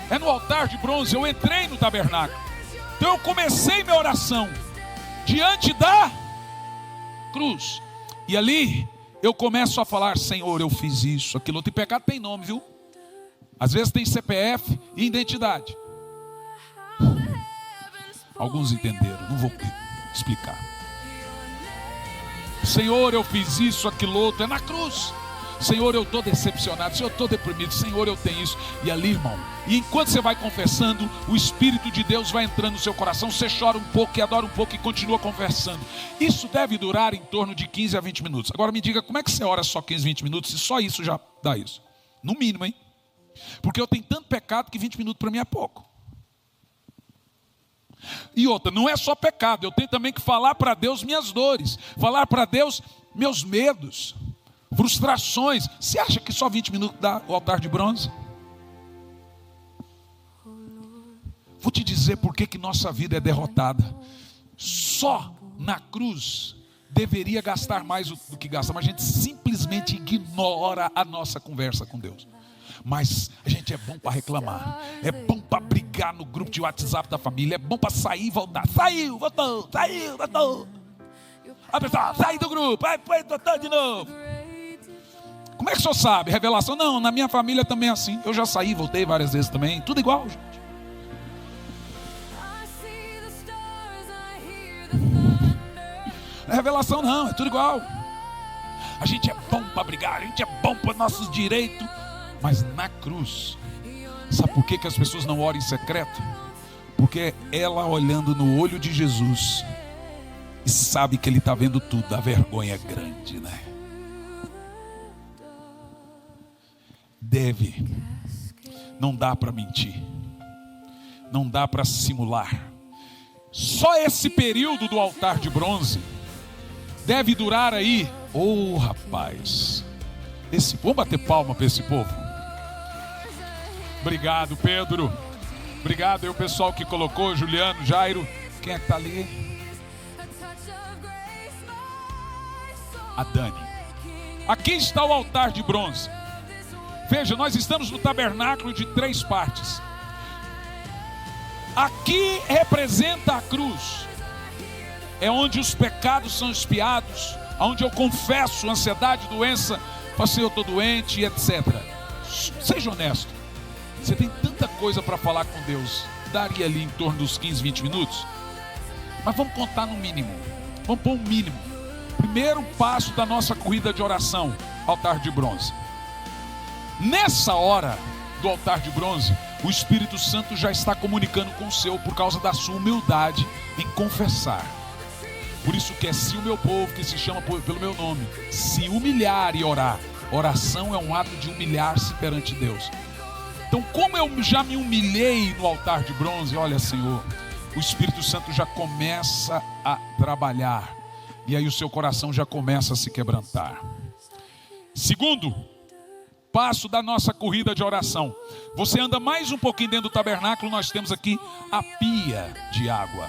É no altar de bronze, eu entrei no tabernáculo. Então eu comecei minha oração diante da cruz. E ali eu começo a falar, Senhor, eu fiz isso, aquilo outro. E pecado tem nome, viu? Às vezes tem CPF e identidade. Alguns entenderam, não vou explicar. Senhor, eu fiz isso, aquilo outro. É na cruz. Senhor, eu estou decepcionado. Senhor, eu estou deprimido. Senhor, eu tenho isso. E ali, irmão, e enquanto você vai confessando, o Espírito de Deus vai entrando no seu coração. Você chora um pouco e adora um pouco e continua conversando. Isso deve durar em torno de 15 a 20 minutos. Agora me diga, como é que você ora só 15, 20 minutos se só isso já dá isso? No mínimo, hein? Porque eu tenho tanto pecado que 20 minutos para mim é pouco. E outra, não é só pecado, eu tenho também que falar para Deus minhas dores, falar para Deus meus medos, frustrações. Você acha que só 20 minutos dá o altar de bronze? Vou te dizer por que nossa vida é derrotada. Só na cruz deveria gastar mais do que gasta, mas a gente simplesmente ignora a nossa conversa com Deus. Mas a gente é bom para reclamar, é bom para brigar no grupo de WhatsApp da família, é bom para sair e voltar. Saiu, voltou, saiu, voltou. A pessoa, sai do grupo, aí foi, voltou de novo. Como é que o senhor sabe? Revelação? Não, na minha família também é assim. Eu já saí, voltei várias vezes também, tudo igual, gente. Não é revelação não, é tudo igual. A gente é bom para brigar, a gente é bom para nossos direitos. Mas na cruz, sabe por que as pessoas não oram em secreto? Porque ela olhando no olho de Jesus e sabe que Ele está vendo tudo, a vergonha é grande, né? Não dá para mentir, não dá para simular. Só esse período do altar de bronze deve durar aí, rapaz, vamos bater palma para esse povo. Obrigado, Pedro. Obrigado aí o pessoal que colocou, Juliano, Jairo. Quem é que está ali? A Dani. Aqui está o altar de bronze. Veja, nós estamos no tabernáculo de 3 partes. Aqui representa a cruz. É onde os pecados são expiados, onde eu confesso ansiedade, doença, assim, eu estou doente, etc. Seja honesto. Você tem tanta coisa para falar com Deus. Daria ali em torno dos 15, 20 minutos. Mas vamos contar no mínimo. Vamos pôr um mínimo. Primeiro passo da nossa corrida de oração, altar de bronze. Nessa hora do altar de bronze, o Espírito Santo já está comunicando com o seu por causa da sua humildade em confessar. Por isso que é se o meu povo, que se chama pelo meu nome, se humilhar e orar. Oração é um ato de humilhar-se perante Deus. Então, como eu já me humilhei no altar de bronze, olha, Senhor, o Espírito Santo já começa a trabalhar. E aí o seu coração já começa a se quebrantar. Segundo passo da nossa corrida de oração. Você anda mais um pouquinho dentro do tabernáculo, nós temos aqui a pia de água.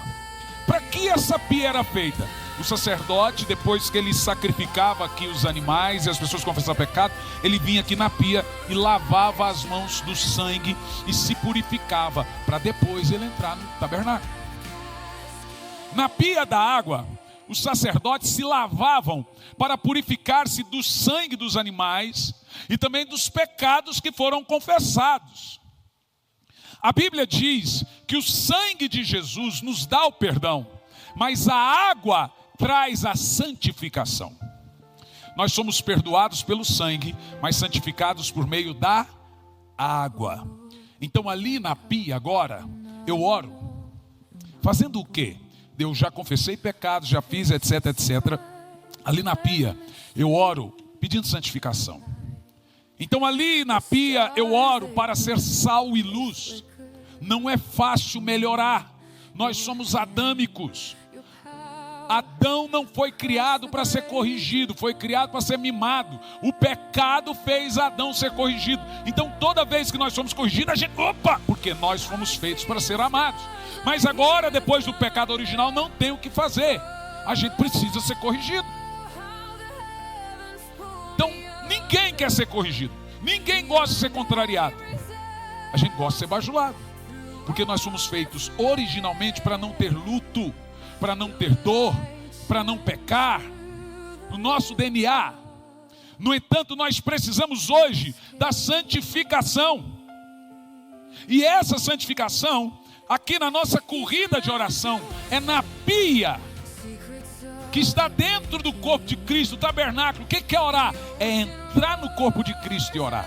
Para que essa pia era feita? O sacerdote, depois que ele sacrificava aqui os animais e as pessoas confessavam pecado, ele vinha aqui na pia e lavava as mãos do sangue e se purificava, para depois ele entrar no tabernáculo. Na pia da água, os sacerdotes se lavavam para purificar-se do sangue dos animais e também dos pecados que foram confessados. A Bíblia diz que o sangue de Jesus nos dá o perdão, mas a água traz a santificação. Nós somos perdoados pelo sangue, mas santificados por meio da água. Então ali na pia agora, eu oro, fazendo o quê? Eu já confessei pecados, já fiz, etc, etc. Ali na pia, eu oro pedindo santificação. Então ali na pia, eu oro para ser sal e luz. Não é fácil melhorar. Nós somos adâmicos. Adão não foi criado para ser corrigido, foi criado para ser mimado. O pecado fez Adão ser corrigido. Então toda vez que nós somos corrigidos, a gente, porque nós fomos feitos para ser amados. Mas agora, depois do pecado original, não tem o que fazer. A gente precisa ser corrigido. Então ninguém quer ser corrigido. Ninguém gosta de ser contrariado. A gente gosta de ser bajulado. Porque nós somos feitos originalmente para não ter luto, para não ter dor, para não pecar, no nosso DNA. No entanto, nós precisamos hoje da santificação. E essa santificação, aqui na nossa corrida de oração, é na pia, que está dentro do corpo de Cristo, o tabernáculo. O que é orar? É entrar no corpo de Cristo e orar.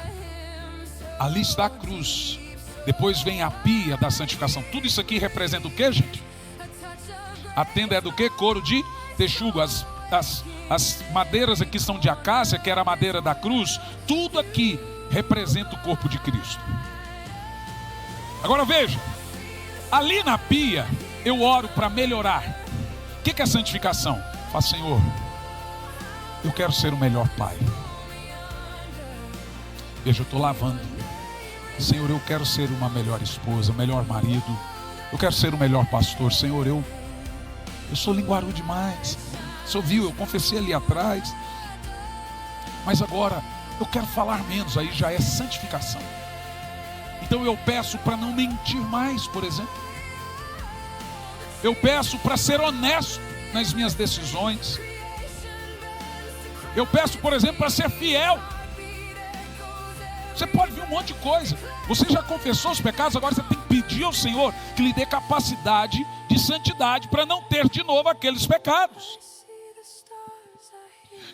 Ali está a cruz. Depois vem a pia da santificação. Tudo isso aqui representa o que, gente? A tenda é do que? Couro de texugo. As madeiras aqui são de acácia, que era a madeira da cruz. Tudo aqui representa o corpo de Cristo. Agora veja, ali na pia eu oro para melhorar. O que é santificação? Fala, Senhor, eu quero ser o melhor pai. Veja, eu estou lavando. Senhor, eu quero ser uma melhor esposa, um melhor marido. Eu quero ser o melhor pastor. Senhor, eu sou linguarudo demais. Você ouviu? Eu confessei ali atrás. Mas agora eu quero falar menos. Aí já é santificação. Então eu peço para não mentir mais, por exemplo. Eu peço para ser honesto nas minhas decisões. Eu peço, por exemplo, para ser fiel. Você pode ver um monte de coisa. Você já confessou os pecados, agora você tem que pedir ao Senhor que lhe dê capacidade de santidade para não ter de novo aqueles pecados.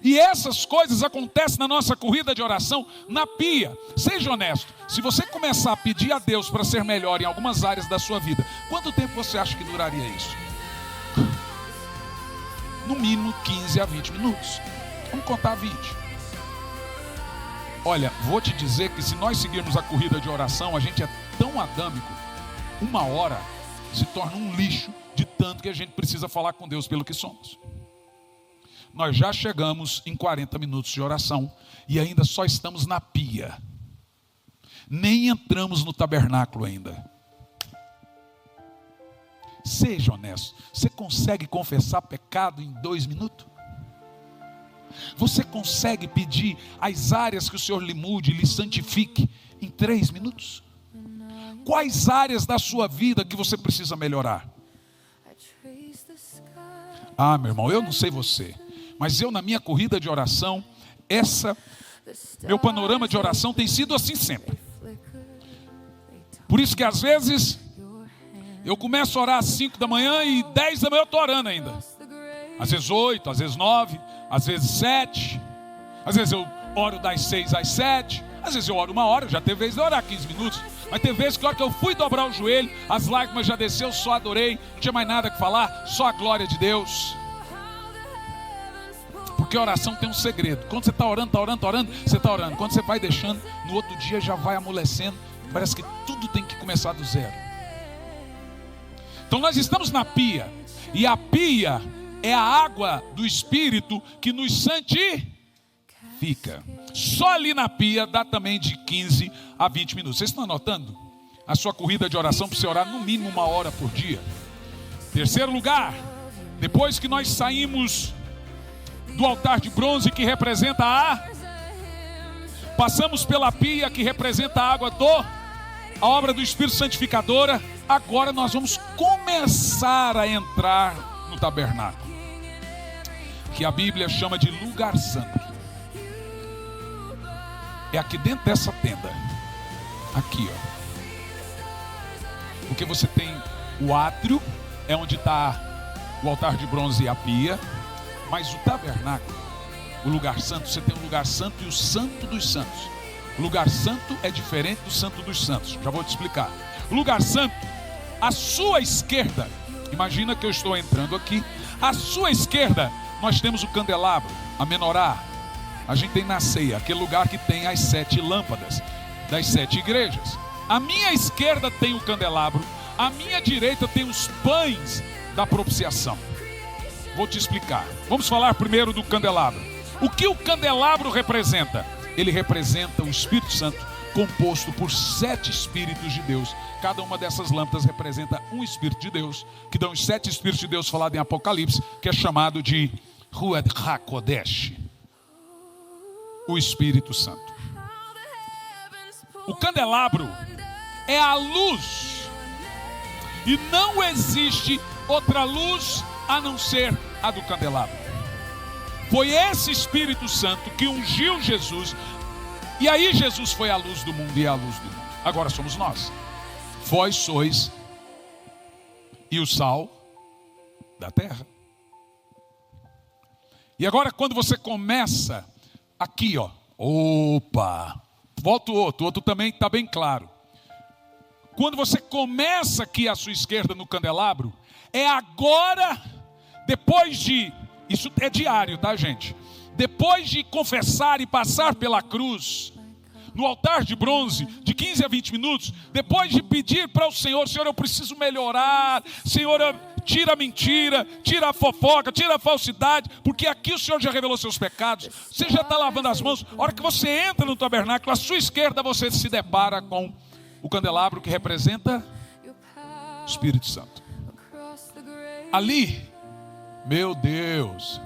E essas coisas acontecem na nossa corrida de oração na pia. Seja honesto. Se você começar a pedir a Deus para ser melhor em algumas áreas da sua vida, quanto tempo você acha que duraria isso? No mínimo 15 a 20 minutos. Vamos contar 20. Olha, vou te dizer que se nós seguirmos a corrida de oração, a gente é tão adâmico, 1 hora se torna um lixo de tanto que a gente precisa falar com Deus pelo que somos. Nós já chegamos em 40 minutos de oração e ainda só estamos na pia. Nem entramos no tabernáculo ainda. Seja honesto. Você consegue confessar pecado em 2 minutos? Você consegue pedir as áreas que o Senhor lhe mude, lhe santifique em 3 minutos? Quais áreas da sua vida que você precisa melhorar? Ah, meu irmão, eu não sei você, mas eu na minha corrida de oração, meu panorama de oração tem sido assim sempre. Por isso que às vezes eu começo a orar às 5 da manhã e 10 da manhã eu estou orando ainda. Às vezes 8, às vezes 9, às vezes 7. Às vezes eu oro das 6 às 7. Às vezes eu oro 1 hora, já teve vez de orar 15 minutos. Mas teve vezes que a hora que eu fui dobrar o joelho, as lágrimas já desceu, só adorei. Não tinha mais nada que falar, só a glória de Deus. Porque a oração tem um segredo. Quando você está orando, você está orando. Quando você vai deixando, no outro dia já vai amolecendo. Parece que tudo tem que começar do zero. Então nós estamos na pia. E a pia é a água do Espírito que nos santifica. Só ali na pia dá também de 15 a 20 minutos. Vocês estão anotando? A sua corrida de oração para você orar no mínimo 1 hora por dia. Terceiro lugar, depois que nós saímos do altar de bronze que representa passamos pela pia que representa a água a obra do Espírito Santificadora. Agora nós vamos começar a entrar no tabernáculo, que a Bíblia chama de lugar santo. É aqui dentro dessa tenda, aqui ó, porque você tem o átrio, é onde está o altar de bronze e a pia. Mas o tabernáculo, o lugar santo, você tem o lugar santo e o santo dos santos. O lugar santo é diferente do santo dos santos. Já vou te explicar. O lugar santo, à sua esquerda, imagina que eu estou entrando aqui. À sua esquerda, nós temos o candelabro, a menorá. A gente tem na ceia, aquele lugar que tem as 7 lâmpadas das 7 igrejas. À minha esquerda tem o candelabro, à minha direita tem os pães da propiciação. Vou te explicar. Vamos falar primeiro do candelabro. O que o candelabro representa? Ele representa o Espírito Santo, composto por 7 Espíritos de Deus. Cada uma dessas lâmpadas representa um Espírito de Deus, que dão os 7 Espíritos de Deus falado em Apocalipse, que é chamado de Ruach HaKodesh, o Espírito Santo. O candelabro é a luz, e não existe outra luz a não ser a do candelabro. Foi esse Espírito Santo que ungiu Jesus, e aí Jesus foi a luz do mundo e é a luz do mundo. Agora somos nós. Vós sois e o sal da terra. E agora quando você começa aqui ó, volta o outro também está bem claro. Quando você começa aqui à sua esquerda no candelabro, é agora, depois de, isso é diário, tá gente? Depois de confessar e passar pela cruz, no altar de bronze, de 15 a 20 minutos, depois de pedir para o Senhor, Senhor, eu preciso melhorar, Senhor, tira a mentira, tira a fofoca, tira a falsidade, porque aqui o Senhor já revelou seus pecados, você já está lavando as mãos. A hora que você entra no tabernáculo, à sua esquerda você se depara com o candelabro que representa o Espírito Santo. Ali, meu Deus,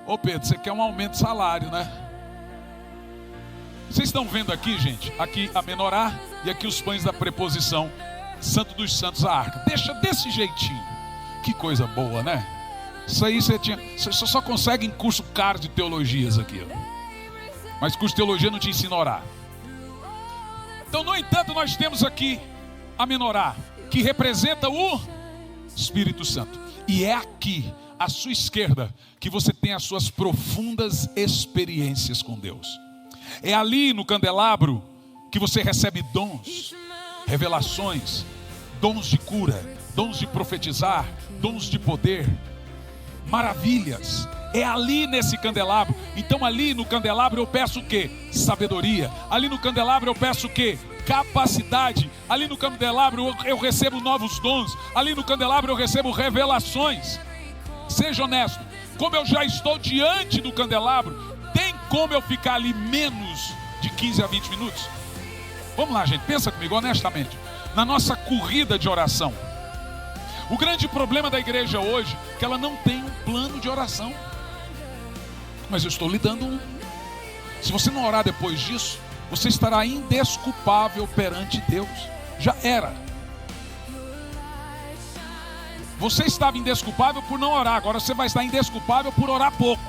ô Pedro, você quer um aumento de salário, né? Vocês estão vendo aqui, gente, aqui a menorá e aqui os pães da preposição, Santo dos Santos, a arca. Deixa desse jeitinho, que coisa boa, né? Isso aí você só consegue em curso caro de teologias aqui, ó. Mas curso de teologia não te ensina a orar. Então, no entanto, nós temos aqui a menorá, que representa o Espírito Santo. E é aqui, à sua esquerda, que você tem as suas profundas experiências com Deus. É ali no candelabro que você recebe dons, revelações, dons de cura, dons de profetizar, dons de poder, maravilhas. É ali nesse candelabro. Então ali no candelabro eu peço o quê? Sabedoria. Ali no candelabro eu peço o quê? Capacidade. Ali no candelabro eu recebo novos dons. Ali no candelabro eu recebo revelações. Seja honesto, como eu já estou diante do candelabro, tem como eu ficar ali menos de 15 a 20 minutos? Vamos lá, gente, pensa comigo honestamente. Na nossa corrida de oração, O grande problema da igreja hoje é que ela não tem um plano de oração. Mas eu estou lhe dando um. Se você não orar depois disso, você estará indesculpável perante Deus. Já era. Você estava indesculpável por não orar. Agora você vai estar indesculpável por orar pouco.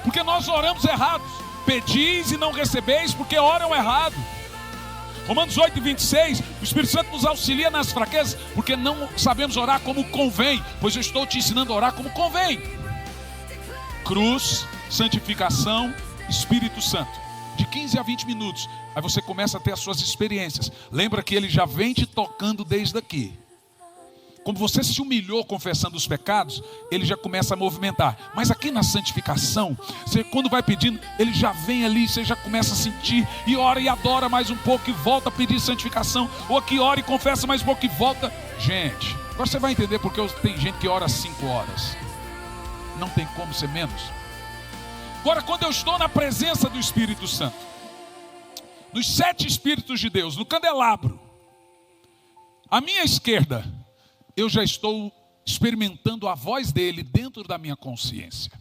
Porque nós oramos errados. Pedis e não recebeis porque oram errado. Romanos 8:26, o Espírito Santo nos auxilia nas fraquezas, porque não sabemos orar como convém, pois eu estou te ensinando a orar como convém. Cruz, santificação, Espírito Santo. De 15 a 20 minutos, aí você começa a ter as suas experiências. Lembra que ele já vem te tocando desde aqui. Como você se humilhou confessando os pecados, ele já começa a movimentar. Mas aqui na santificação, você, quando vai pedindo, ele já vem ali, você já começa a sentir, e ora e adora mais um pouco e volta a pedir santificação. Ou aqui ora e confessa mais um pouco e volta. Gente, agora você vai entender porque tem gente que ora 5 horas. Não tem como ser menos. Agora, quando eu estou na presença do Espírito Santo, nos 7 Espíritos de Deus, no candelabro, à minha esquerda, eu já estou experimentando a voz dele dentro da minha consciência.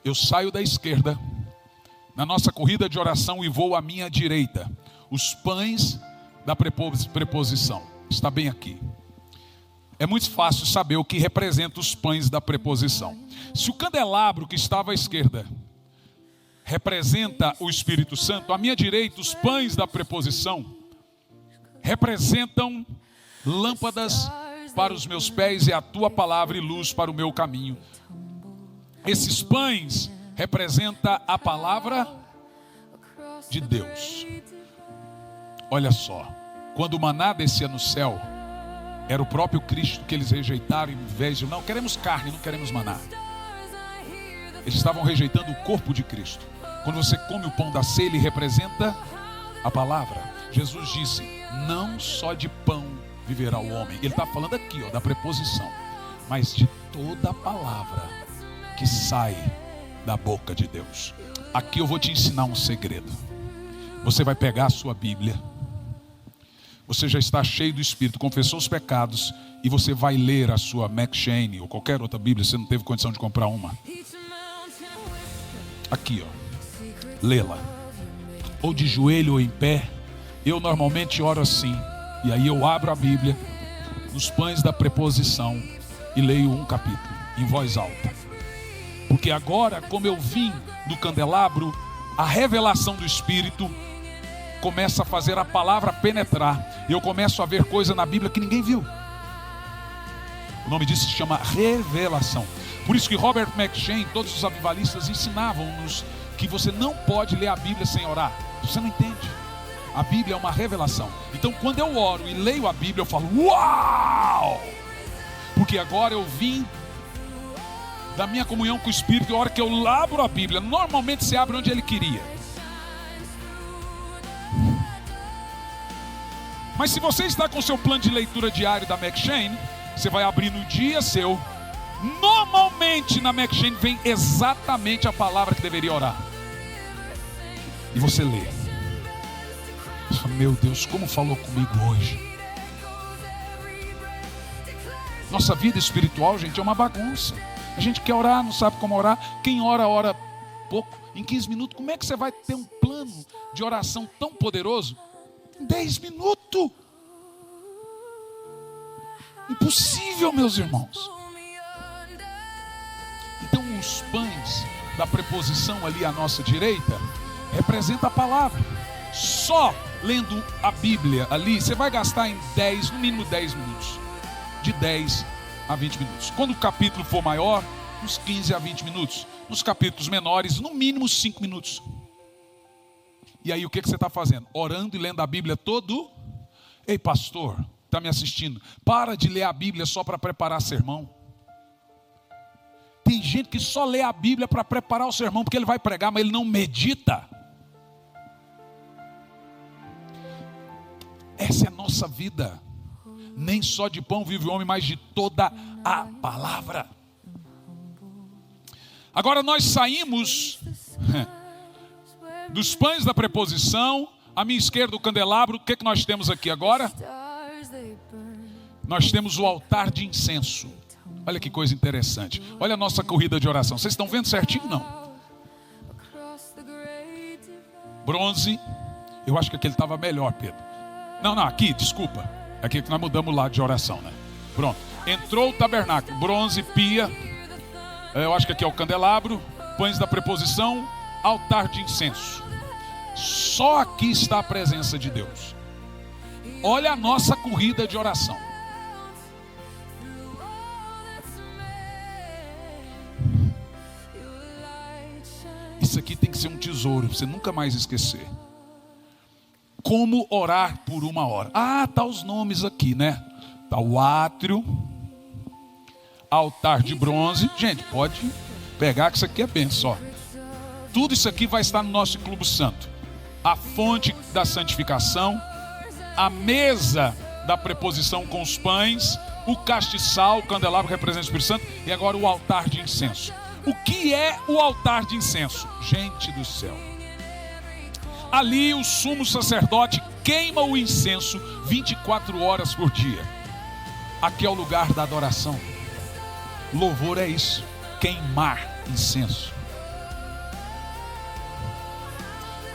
Eu saio da esquerda, na nossa corrida de oração, e vou à minha direita. Os pães da preposição. Está bem aqui. É muito fácil saber o que representa os pães da preposição. Se o candelabro que estava à esquerda representa o Espírito Santo, à minha direita, os pães da preposição representam lâmpadas para os meus pés e a tua palavra e luz para o meu caminho. Esses pães representam a palavra de Deus. Olha só, quando o maná descia no céu, era o próprio Cristo que eles rejeitaram, em vez de, não queremos carne, não queremos maná. Eles estavam rejeitando o corpo de Cristo. Quando você come o pão da ceia, ele representa a palavra. Jesus disse, não só de pão viverá o homem. Ele está falando aqui, da preposição. Mas de toda a palavra que sai da boca de Deus. Aqui eu vou te ensinar um segredo. Você vai pegar a sua Bíblia. Você já está cheio do Espírito, confessou os pecados, e você vai ler a sua M'Cheyne ou qualquer outra Bíblia. Você não teve condição de comprar uma. Aqui, lê-la. Ou de joelho ou em pé. Eu normalmente oro assim, e aí eu abro a Bíblia, nos pães da preposição, e leio um capítulo, em voz alta. Porque agora, como eu vim do candelabro, a revelação do Espírito começa a fazer a palavra penetrar. Eu começo a ver coisa na Bíblia que ninguém viu. O nome disso se chama revelação. Por isso que Robert M'Cheyne, todos os avivalistas ensinavam-nos que você não pode ler a Bíblia sem orar. Você não entende. A Bíblia é uma revelação. Então quando eu oro e leio a Bíblia, eu falo, uau! Porque agora eu vim da minha comunhão com o Espírito, e a hora que eu abro a Bíblia, normalmente se abre onde ele queria. Mas se você está com o seu plano de leitura diário da M'Cheyne, você vai abrir no dia seu. Normalmente na M'Cheyne vem exatamente a palavra que deveria orar. E você lê. Meu Deus, como falou comigo hoje. Nossa vida espiritual, gente, é uma bagunça. A gente quer orar, não sabe como orar. Quem ora, ora pouco. Em 15 minutos, como é que você vai ter um plano de oração tão poderoso? Em 10 minutos. Impossível, meus irmãos. Então os pães da preposição ali à nossa direita representa a palavra. Só lendo a Bíblia ali, você vai gastar em 10, no mínimo 10 minutos. De 10 a 20 minutos. Quando o capítulo for maior, uns 15 a 20 minutos. Nos capítulos menores, no mínimo 5 minutos. E aí o que você está fazendo? Orando e lendo a Bíblia todo. Ei, pastor, está me assistindo, para de ler a Bíblia só para preparar sermão. Tem gente que só lê a Bíblia para preparar o sermão, porque ele vai pregar, mas ele não medita. Essa é a nossa vida. Nem só de pão vive o homem, mas de toda a palavra. Agora nós saímos dos pães da preposição, À minha esquerda o candelabro. O que nós temos aqui agora? Nós temos o altar de incenso. Olha que coisa interessante. Olha a nossa corrida de oração. Vocês estão vendo certinho? Não. Bronze. Eu acho que aquele estava melhor, Pedro. Não, aqui, desculpa. Aqui que nós mudamos o lado de oração, né? Pronto. Entrou o tabernáculo. Bronze, pia. Eu acho que aqui é o candelabro. Pães da preposição. Altar de incenso. Só aqui está a presença de Deus. Olha a nossa corrida de oração. Isso aqui tem que ser um tesouro, você nunca mais esquecer. Como orar por 1 hora? Tá os nomes aqui, né? Tá o átrio, altar de bronze. Gente, pode pegar que isso aqui é benção, ó. Tudo isso aqui vai estar no nosso clube santo. A fonte da santificação, a mesa da preposição com os pães, o castiçal, o candelabro que representa o Espírito Santo, e agora o altar de incenso. O que é o altar de incenso? Gente do céu. Ali o sumo sacerdote queima o incenso 24 horas por dia. Aqui é o lugar da adoração. Louvor é isso, queimar incenso.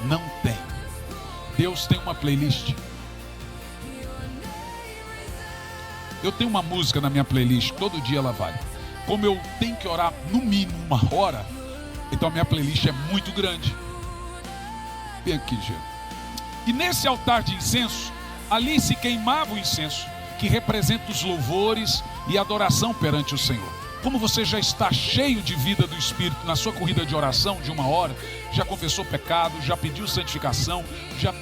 Não tem. Deus tem uma playlist. Eu tenho uma música na minha playlist, todo dia ela vai. Como eu tenho que orar no mínimo 1 hora, então a minha playlist é muito grande. Vem aqui, gente. E nesse altar de incenso, ali se queimava o incenso, que representa os louvores e adoração perante o Senhor. Como você já está cheio de vida do Espírito na sua corrida de oração de 1 hora, já confessou pecado, já pediu santificação, já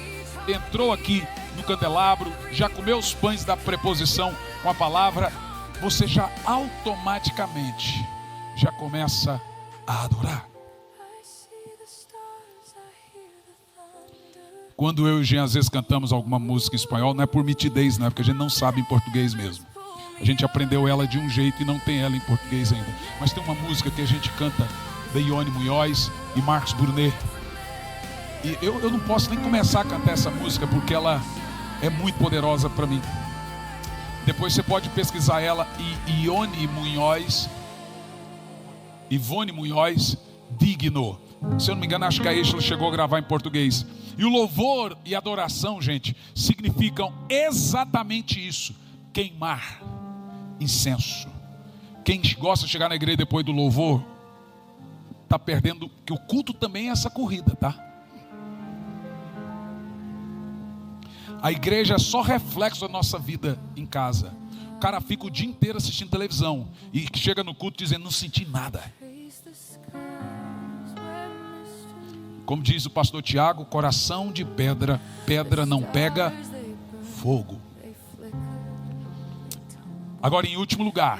entrou aqui no candelabro, já comeu os pães da preposição com a palavra, você já automaticamente já começa a adorar. Quando eu e o Jean às vezes cantamos alguma música em espanhol, não é por mitidez, não é porque a gente não sabe em português mesmo. A gente aprendeu ela de um jeito e não tem ela em português ainda. Mas tem uma música que a gente canta de Ione Munhoz e Marcos Brunet. E eu não posso nem começar a cantar essa música porque ela é muito poderosa para mim. Depois você pode pesquisar ela, Ivone Munhoz, Digno. Se eu não me engano, acho que a Eixla chegou a gravar em português. E o louvor e a adoração, gente, significam exatamente isso: queimar incenso. Quem gosta de chegar na igreja depois do louvor está perdendo, que o culto também é essa corrida, tá? A igreja é só reflexo da nossa vida em casa. O cara fica o dia inteiro assistindo televisão e chega no culto dizendo: não senti nada. Como diz o pastor Tiago, coração de pedra, pedra não pega fogo. Agora, em último lugar,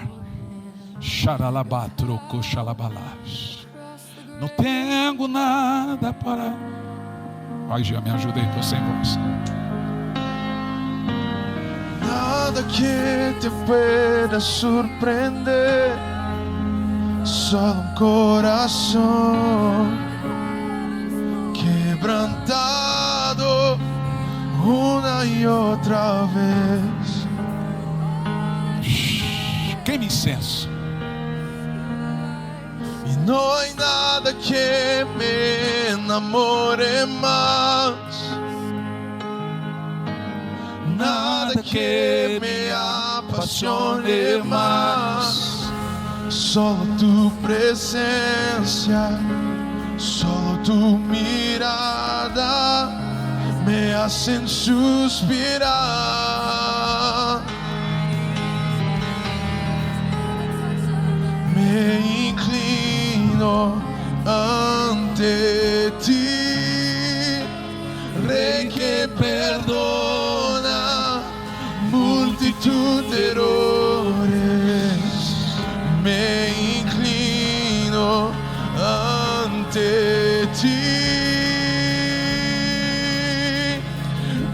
não tenho nada para... Vai, Jean, me ajuda aí, estou sem voz. Nada que te pueda surpreender, só um coração quebrantado uma e outra vez. Queime incenso. E não há nada que me enamore mais, nada que me apaixone mais. Só tu presença, só tu mirada me hacen suspirar. Me inclino ante ti, Rey que perdona multitud de errores. Me inclino ante ti,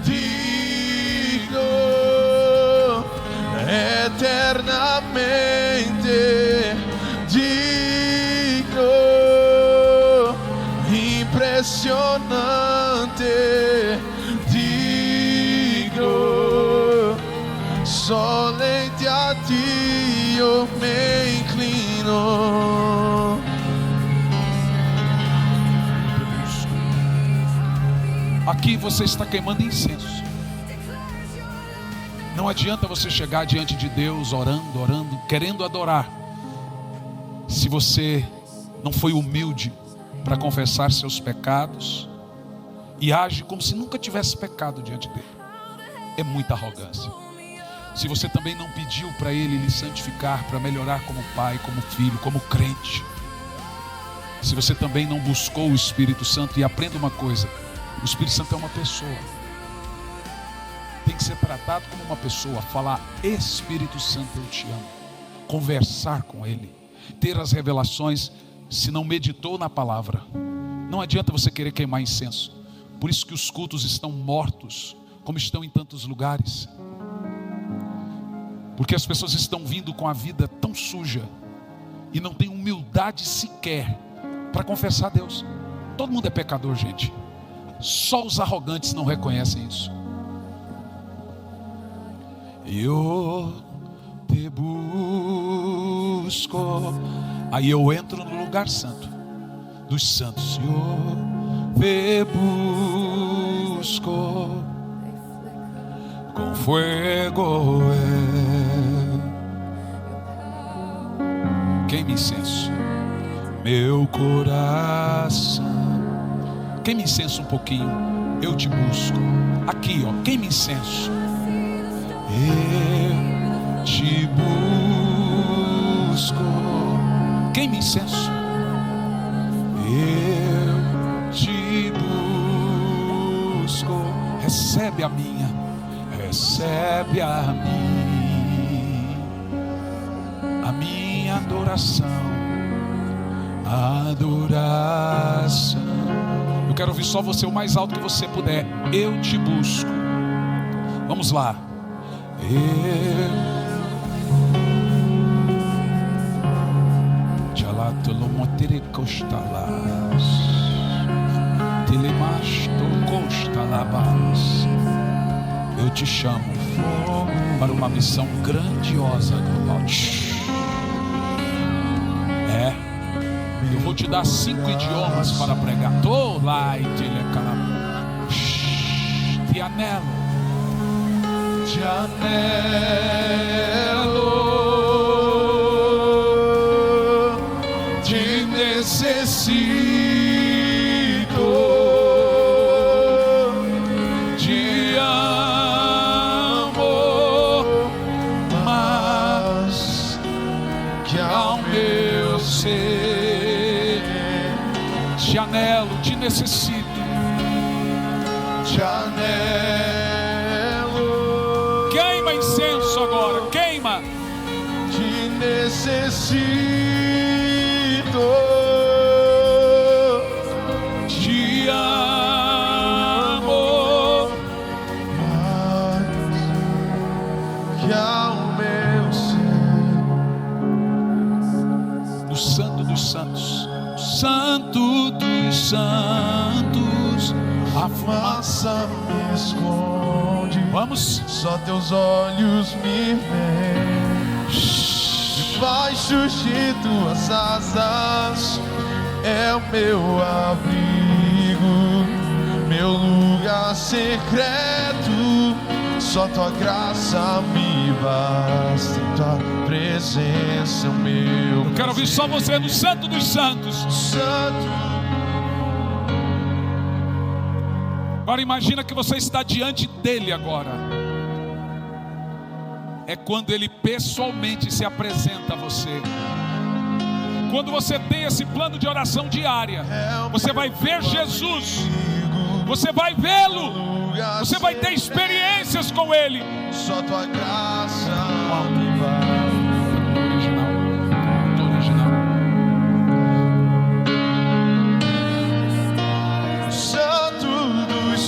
digno eternamente, digno, impressionante, Somente a ti eu me inclino. Aqui você está queimando incenso. Não adianta você chegar diante de Deus orando, querendo adorar, se você não foi humilde para confessar seus pecados e age como se nunca tivesse pecado diante dele. É muita arrogância. Se você também não pediu para ele lhe santificar, para melhorar como pai, como filho, como crente. Se você também não buscou o Espírito Santo, e aprenda uma coisa: o Espírito Santo é uma pessoa. Tem que ser tratado como uma pessoa. Falar: Espírito Santo, eu te amo. Conversar com ele. Ter as revelações. Se não meditou na palavra, não adianta você querer queimar incenso. Por isso que os cultos estão mortos, como estão em tantos lugares. Porque as pessoas estão vindo com a vida tão suja e não tem humildade sequer para confessar a Deus. Todo mundo é pecador, gente. Só os arrogantes não reconhecem isso. Eu te busco. Aí eu entro no lugar santo dos santos. Eu te busco com fuego. Queime incenso, meu coração. Queime incenso um pouquinho. Eu te busco. Aqui, ó, queime incenso. Eu te busco. Queime incenso. Eu te busco. Recebe a minha. Recebe a minha adoração. Adoração. Eu quero ouvir só você o mais alto que você puder. Eu te busco. Vamos lá. Eu te chamo para uma missão grandiosa, global. Eu vou te dar 5 idiomas para pregar. Te anelo. Te anelo, te necessito, te amo mais que ao meu ser. Te anelo, te necessito. Te anelo. Queima incenso agora, queima. Te necessito, te amo mais que ao meu ser. O Santo dos Santos, Santo dos Santos, A fumaça me esconde. Vamos. Só teus olhos me veem. Debaixo de tuas asas é o meu abrigo, meu lugar secreto. Só tua graça me basta, tua presença é o meu. Eu quero ouvir só você no Santo dos Santos. Santo. Agora imagina que você está diante dele agora. É quando ele pessoalmente se apresenta a você. Quando você tem esse plano de oração diária, você vai ver Jesus. Você vai vê-lo. Você vai ter experiências com ele. Só tua graça me basta.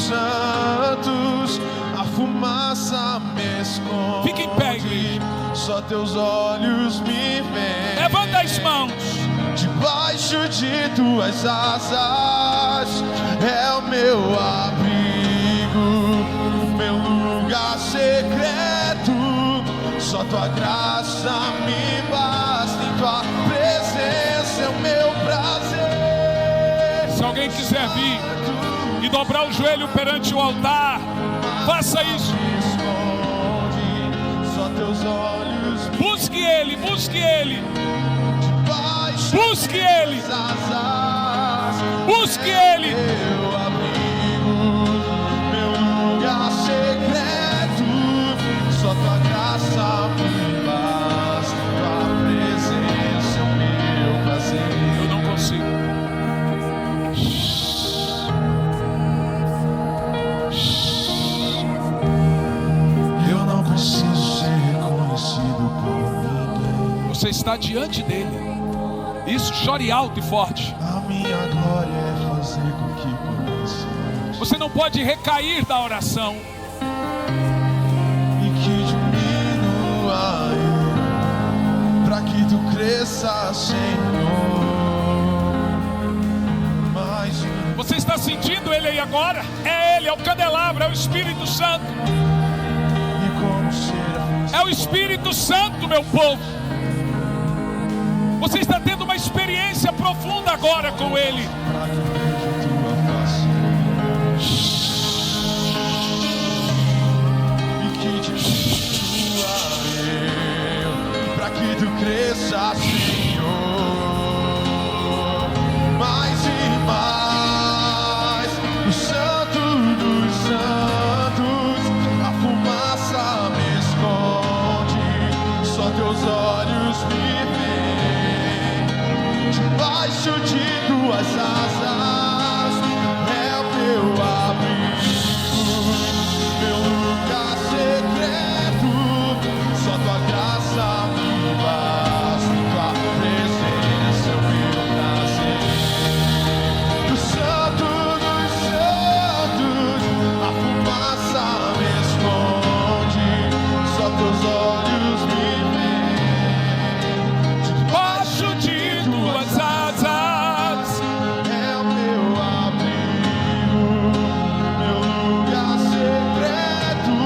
Santos, a fumaça me esconde. Fique em pé, igreja. Só teus olhos me veem. Levanta as mãos. Debaixo de tuas asas é o meu abrigo, meu lugar secreto. Só tua graça me basta, em tua presença é o meu prazer. Se alguém quiser vir e dobrar o joelho perante o altar, faça isso. Só teus olhos. Busque Ele, busque Ele. Busque Ele. Busque Ele. Meu abrigo, meu lugar secreto. Só tua graça me basta, tua presença é o meu prazer. Eu não consigo. Eu não preciso ser reconhecido por ninguém. Você está diante dele. Isso, chore alto e forte. A minha glória é fazer com que conheça. Você não pode recair da oração. E que diminua eu, pra que tu cresça, Senhor. Mais um. Você está sentindo Ele aí agora? É Ele, é o candelabro, é o Espírito Santo. E como ser É o Espírito Santo, meu povo. Você está tendo uma experiência profunda agora com Ele. pra que veja tua face. E que diminua eu, pra que tu cresça, Senhor. Mais e mais, o Santo dos Santos, a fumaça me esconde, só teus olhos me veem. Debaixo de tuas asas é o meu abrigo, meu lugar secreto. Só tua graça me basta, tua presença é o meu prazer. O Santo dos Santos, a fumaça me esconde, só teus olhos me veem. Debaixo de tuas asas É o meu abrigo, meu lugar secreto.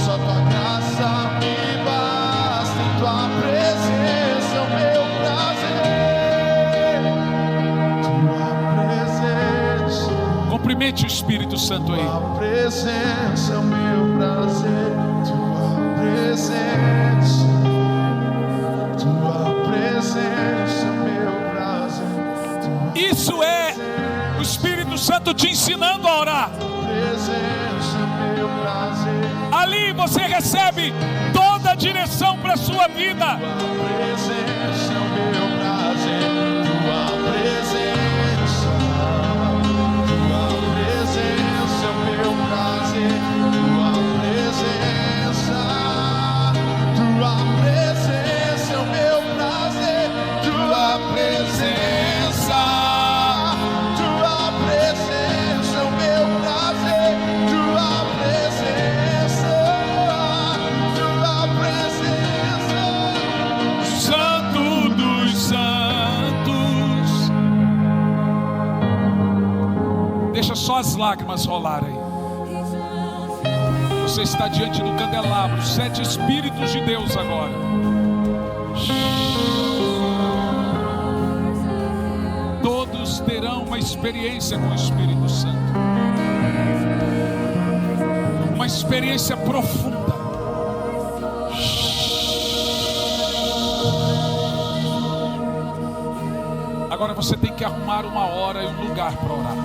Só tua graça me basta, em tua presença é o meu prazer. Tua presença, cumprimente o Espírito Santo aí. tua presença é o meu prazer. Tua presença, tua presença é o meu prazer. Isso é o Espírito Santo te ensinando a orar. Presença, meu prazer, Ali você recebe toda a direção para a sua vida. tua presença, meu prazer, tua presença, meu prazer, tua presença, o meu prazer, tua presença, o meu prazer, tua presença, Santo dos Santos. Deixa só as lágrimas rolarem. Você está diante do candelabro, 7 Espíritos de Deus agora. Todos terão uma experiência com o Espírito Santo. Uma experiência profunda. Agora você tem que arrumar uma hora e um lugar para orar.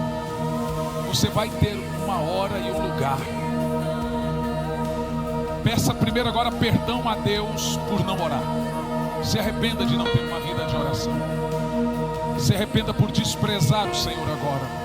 Você vai ter uma hora e um lugar. Peça primeiro agora perdão a Deus por não orar. Se arrependa de não ter uma vida de oração. Se arrependa por desprezar o Senhor agora.